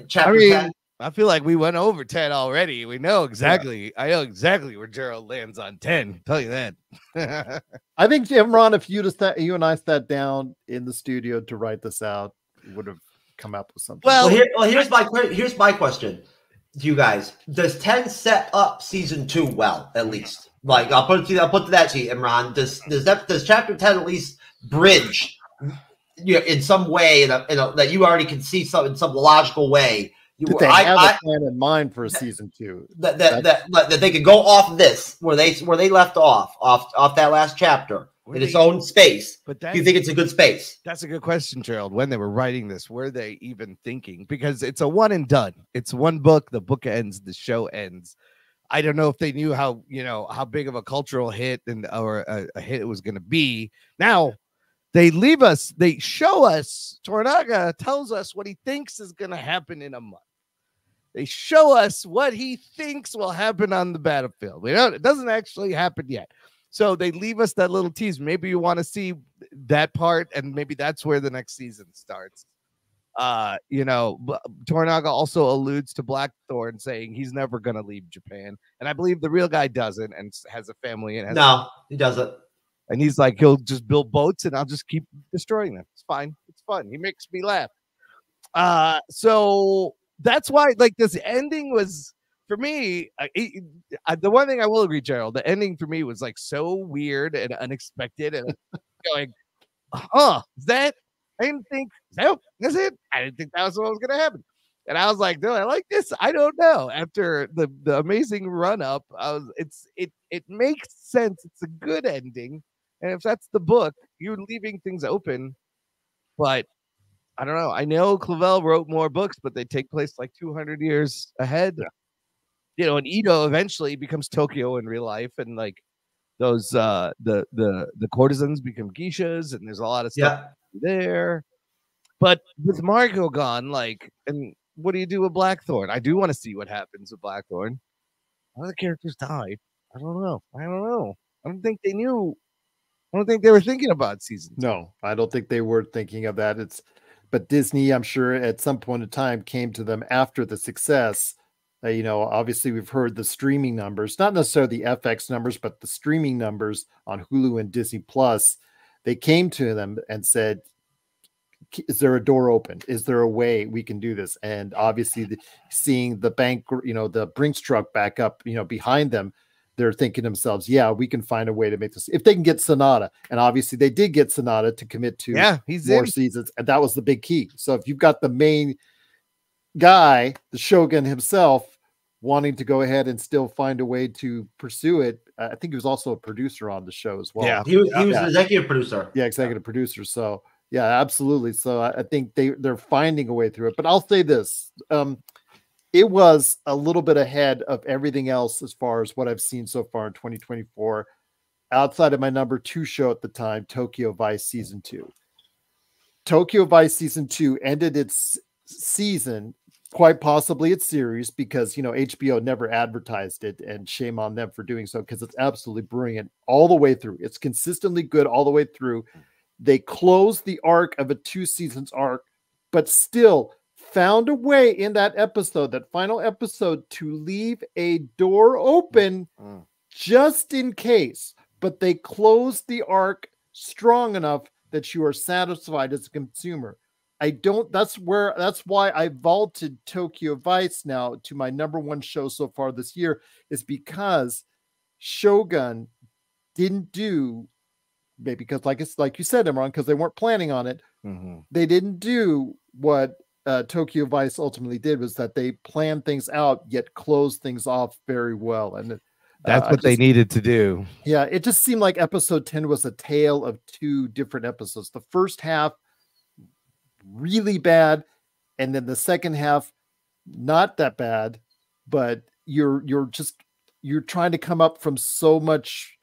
chapter 10? I feel like we went over 10 already. We know exactly. Yeah. I know exactly where Gerald lands on 10. I'll tell you that. I think, Imran, if you and I sat down in the studio to write this out, would have come up with something. Well, here's my question to you guys. Does 10 set up season 2 well, at least? Like I'll put that to you, Imran. Does chapter 10 at least bridge in some way that you already can see in some logical way? They have a plan in mind for a season 2 that they could go off this where they left off that last chapter in its own space. But do you think it's a good space? That's a good question, Gerald. When they were writing this, were they even thinking? Because it's a one and done. It's one book. The book ends. The show ends. I don't know if they knew how big of a cultural hit or a hit it was going to be. Now they leave us. They show us. Toranaga tells us what he thinks is going to happen in a month. They show us what he thinks will happen on the battlefield. It doesn't actually happen yet. So they leave us that little tease. Maybe you want to see that part, and maybe that's where the next season starts. Toranaga also alludes to Blackthorn saying he's never going to leave Japan. And I believe the real guy doesn't and has a family. No, he doesn't. And he's like, he'll just build boats and I'll just keep destroying them. It's fine. It's fun. He makes me laugh. So that's why, like, this ending was, for me, the one thing I will agree, Gerald, the ending for me was like so weird and unexpected, and going, is that? I didn't think that's it. I didn't think that was what was going to happen, and I was like, no, I like this. I don't know. After the amazing run up, it makes sense. It's a good ending, and if that's the book, you're leaving things open, but. I don't know. I know Clavel wrote more books, but they take place like 200 years ahead. Yeah. And Edo eventually becomes Tokyo in real life, and like those the courtesans become geishas, and there's a lot of stuff there. But with Mariko gone, like, and what do you do with Blackthorn? I do want to see what happens with Blackthorn. One of the characters died. I don't know. I don't think they knew. I don't think they were thinking about season 2. No, I don't think they were thinking of that. But Disney, I'm sure at some point in time, came to them after the success. Obviously we've heard the streaming numbers, not necessarily the FX numbers, but the streaming numbers on Hulu and Disney Plus. They came to them and said, is there a door open? Is there a way we can do this? And obviously seeing the bank, the Brinks truck back up, behind them, they're thinking to themselves, yeah, we can find a way to make this. If they can get Sonata, and obviously they did get Sonata to commit to more seasons, and that was the big key. So if you've got the main guy, the Shogun himself, wanting to go ahead and still find a way to pursue it, I think he was also a producer on the show as well. Yeah, he was an executive producer. Yeah, executive producer. So yeah, absolutely. So I think they're finding a way through it. But I'll say this. It was a little bit ahead of everything else as far as what I've seen so far in 2024, outside of my number 2 show at the time, Tokyo Vice Season 2. Tokyo Vice Season 2 ended its season, quite possibly its series, because, HBO never advertised it, and shame on them for doing so, because it's absolutely brilliant all the way through. It's consistently good all the way through. They closed the arc of a 2 seasons arc, but still found a way in that episode, that final episode, to leave a door open just in case. But they closed the arc strong enough that you are satisfied as a consumer. That's why I vaulted Tokyo Vice now to my number 1 show so far this year, is because Shogun didn't do, maybe because like you said, Imran, because they weren't planning on it. They didn't do what Tokyo Vice ultimately did, was that they planned things out yet closed things off very well, and that's what they needed to do. Yeah, it just seemed like episode 10 was a tale of 2 different episodes. The first half really bad, and then the second half not that bad, but you're trying to come up from so much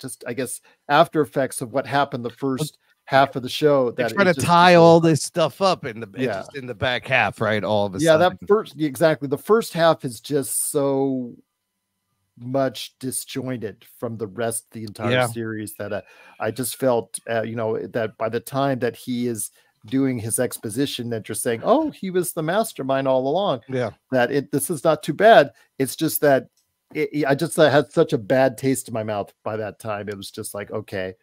just, I guess, after effects of what happened the first half of the show, that they're trying to tie all this stuff up in the back half, right? All of a sudden. The first half is just so much disjointed from the rest of the entire series that I just felt that by the time that he is doing his exposition, that you're saying, oh, he was the mastermind all along, this is not too bad. It's just that I had such a bad taste in my mouth by that time. It was just like, okay,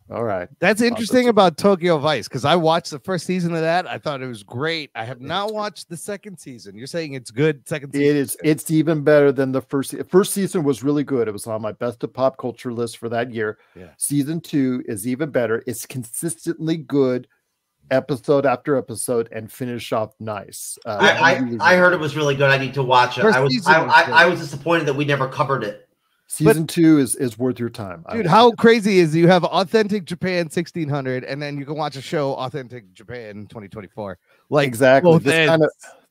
all right. That's interesting about Tokyo Vice, because I watched the first season of that. I thought it was great. I have not watched the second season. You're saying it's good. Second season, it is. It's even better than the first season was really good. It was on my best of pop culture list for that year. Yeah. Season 2 is even better. It's consistently good, episode after episode, and finish off nice. I heard it was really good. I need to watch it. I was disappointed that we never covered it. Season 2 is worth your time, dude. How crazy is you have Authentic Japan 1600, and then you can watch a show Authentic Japan 2024. Like, exactly,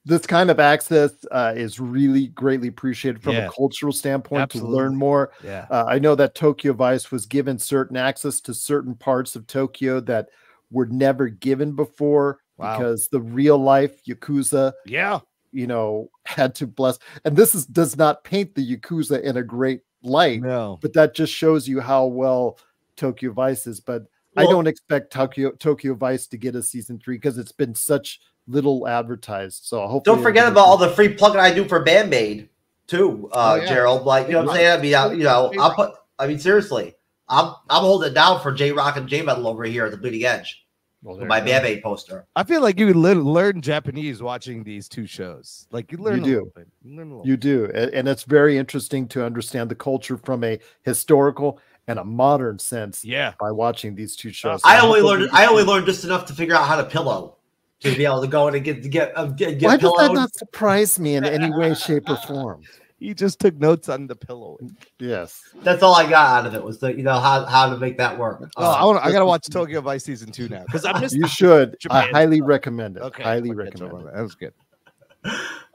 this kind of access is really greatly appreciated from a cultural standpoint. To learn more. I know that Tokyo Vice was given certain access to certain parts of Tokyo that were never given before, because the real life Yakuza had to bless. And this does not paint the Yakuza in a great light, but that just shows you how well Tokyo Vice is. But I don't expect Tokyo Vice to get a season 3, because it's been such little advertised. So hopefully, don't forget about all the free plugin I do for Band-Maid too, Gerald. Like, you know what I'm saying? I mean, seriously, I'm holding it down for J Rock and J Metal over here at the Bleeding Edge. My Band-Aid poster. I feel like you would learn Japanese watching these 2 shows. Like, you learn a little bit. You do. And it's very interesting to understand the culture from a historical and a modern sense by watching these 2 shows. I only learned just enough to figure out how to pillow, to be able to go in and get Why does that not surprise me in any way, shape, or form? He just took notes on the pillow. Yes, that's all I got out of it, was how to make that work. I gotta watch Tokyo Vice season 2 now, because I missed. You should. Japan. I highly recommend it. Okay, highly recommend it. That was good.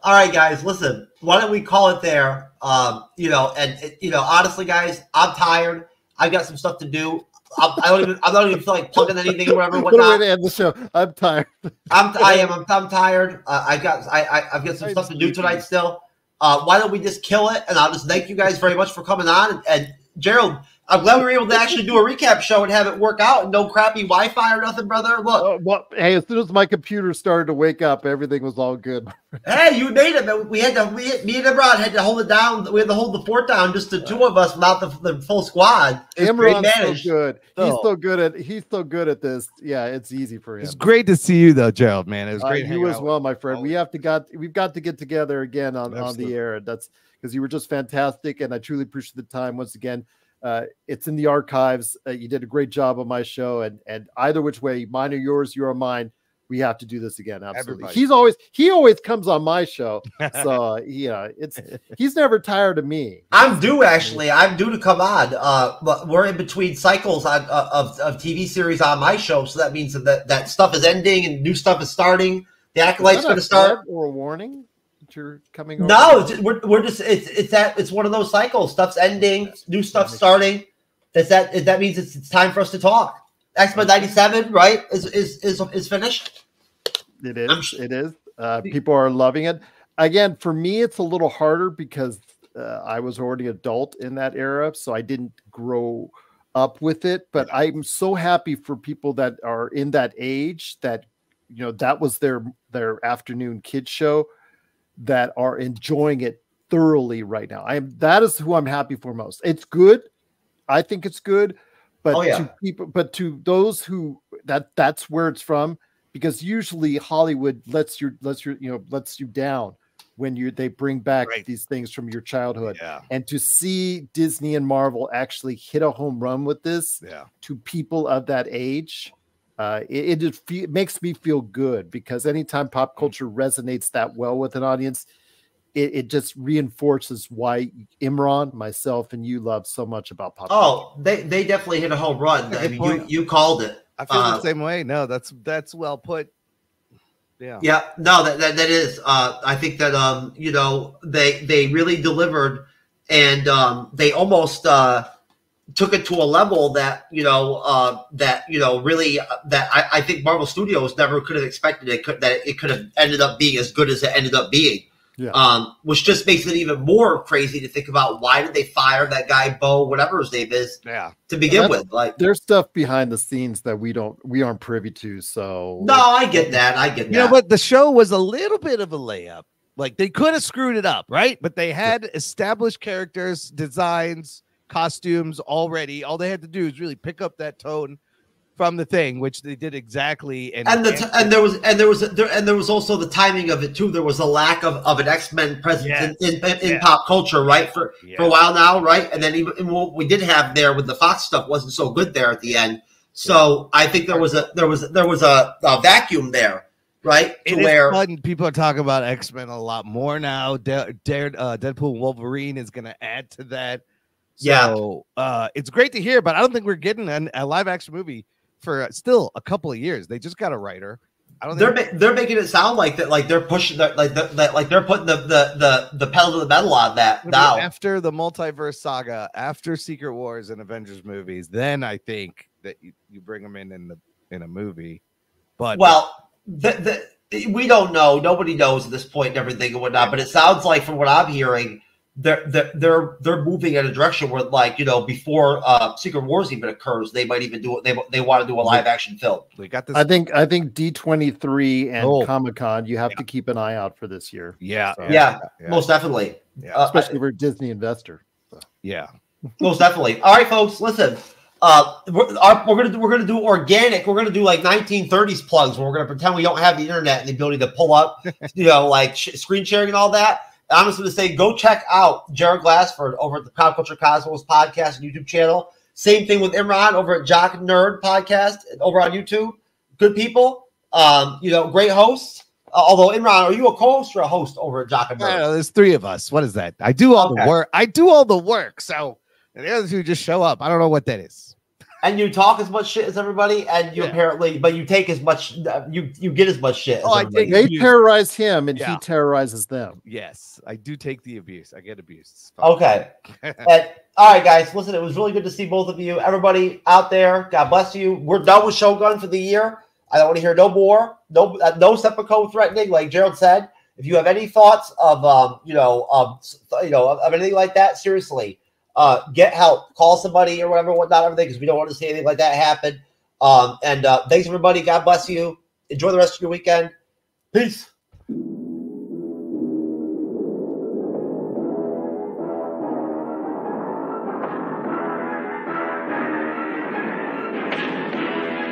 All right, guys, listen. Why don't we call it there? Honestly, guys, I'm tired. I've got some stuff to do. I'm not even feel like plugging anything or whatever. What a way to end the show. I'm tired. I'm tired. I've got some stuff to do tonight still. Why don't we just kill it? And I'll just thank you guys very much for coming on. And Gerald, I'm glad we were able to actually do a recap show and have it work out and no crappy Wi-Fi or nothing, brother. Look. Well, hey, as soon as my computer started to wake up, everything was all good. Hey, you made it, man. Me and Imran had to hold it down. We had to hold the fort down, just the two of us, without the full squad. Imran's so good. He's so good at this. Yeah, it's easy for him. It's great to see you, though, Gerald. Man, it was great. You as well, my friend. We've got to get together again on the air. That's because you were just fantastic, and I truly appreciate the time once again. It's in the archives. You did a great job on my show, and either which way, mine or yours, you or mine, we have to do this again. Absolutely. Everybody. He always comes on my show, so yeah, he's never tired of me. I'm due to come on. But we're in between cycles of TV series on my show, so that means that stuff is ending and new stuff is starting. The Acolyte's going to start. Or a warning? You're coming over? No, we're just it's one of those cycles. Stuff's ending, new stuff's starting. That means it's time for us to talk. X-Men 97, right? Is finished. It is. It is. People are loving it. Again, for me, it's a little harder because I was already adult in that era, so I didn't grow up with it. But I'm so happy for people that are in that age that that was their afternoon kids show, that are enjoying it thoroughly right now. That is who I'm happy for most. It's good. I think it's good, but to those who that's where it's from, because usually Hollywood lets you down when they bring back these things from your childhood. Yeah. And to see Disney and Marvel actually hit a home run with this to people of that age, it makes me feel good, because anytime pop culture resonates that well with an audience, it just reinforces why Imran, myself, and you love so much about pop culture. Oh, they definitely hit a home run. I mean, you called it. I feel the same way. No, that's well put. Yeah. Yeah. No, that is. I think that they really delivered, and they almost took it to a level that I think Marvel Studios never could have expected that it could have ended up being as good as it ended up being. Yeah. Which just makes it even more crazy to think about, why did they fire that guy Bo, whatever his name is, to begin with? Like, there's stuff behind the scenes that we aren't privy to. So no, I get that. You know, but the show was a little bit of a layup. Like, they could have screwed it up, right? But they had established characters, designs, costumes already. All they had to do is really pick up that tone from the thing, which they did exactly. And there was also the timing of it too. There was a lack of an X-Men presence in pop culture, right? For a while now, right? And then even what we did have there with the Fox stuff wasn't so good there at the end. So I think there was a vacuum there, right? Where fun. People are talking about X-Men a lot more now. Deadpool and Wolverine is going to add to that. So it's great to hear, but I don't think we're getting a live action movie for still a couple of years. They just got a writer. I don't think they're making it sound like that, like they're pushing that, like they're putting the pedal to the metal on that now. After the multiverse saga, after Secret Wars and Avengers movies, then I think that you bring them in a movie. But we don't know. Nobody knows at this point and everything and whatnot. But it sounds like, from what I'm hearing, they're moving in a direction where, like, before Secret Wars even occurs, they might even do it. They want to do a live action film. We got this. I think D23 and Comic-Con, you have to keep an eye out for this year. Yeah, most definitely. Especially for a Disney investor. Yeah, most definitely. All right, folks, listen. We're gonna do organic. We're gonna do like 1930s plugs, where we're gonna pretend we don't have the internet and the ability to pull up, like screen sharing and all that. I'm just going to say, go check out Gerald Glassford over at the Pop Culture Cosmos podcast and YouTube channel. Same thing with Imran over at Jock and Nerd Podcast over on YouTube. Good people, great hosts. Although, Imran, are you a co-host or a host over at Jock and Nerd? There's three of us. What is that? I do all the work. I do all the work. So the other two just show up. I don't know what that is. And you talk as much shit as everybody, and you but you take as much, you get as much shit as everybody. They terrorize him, and he terrorizes them. Yes, I do take the abuse. I get abused. Okay. All right, guys, listen, it was really good to see both of you. Everybody out there, God bless you. We're done with Shogun for the year. I don't want to hear no more, no seppuku threatening, like Gerald said. If you have any thoughts of anything like that, seriously, get help, call somebody or whatever, whatnot, everything, because we don't want to see anything like that happen. And thanks everybody. God bless you. Enjoy the rest of your weekend. Peace.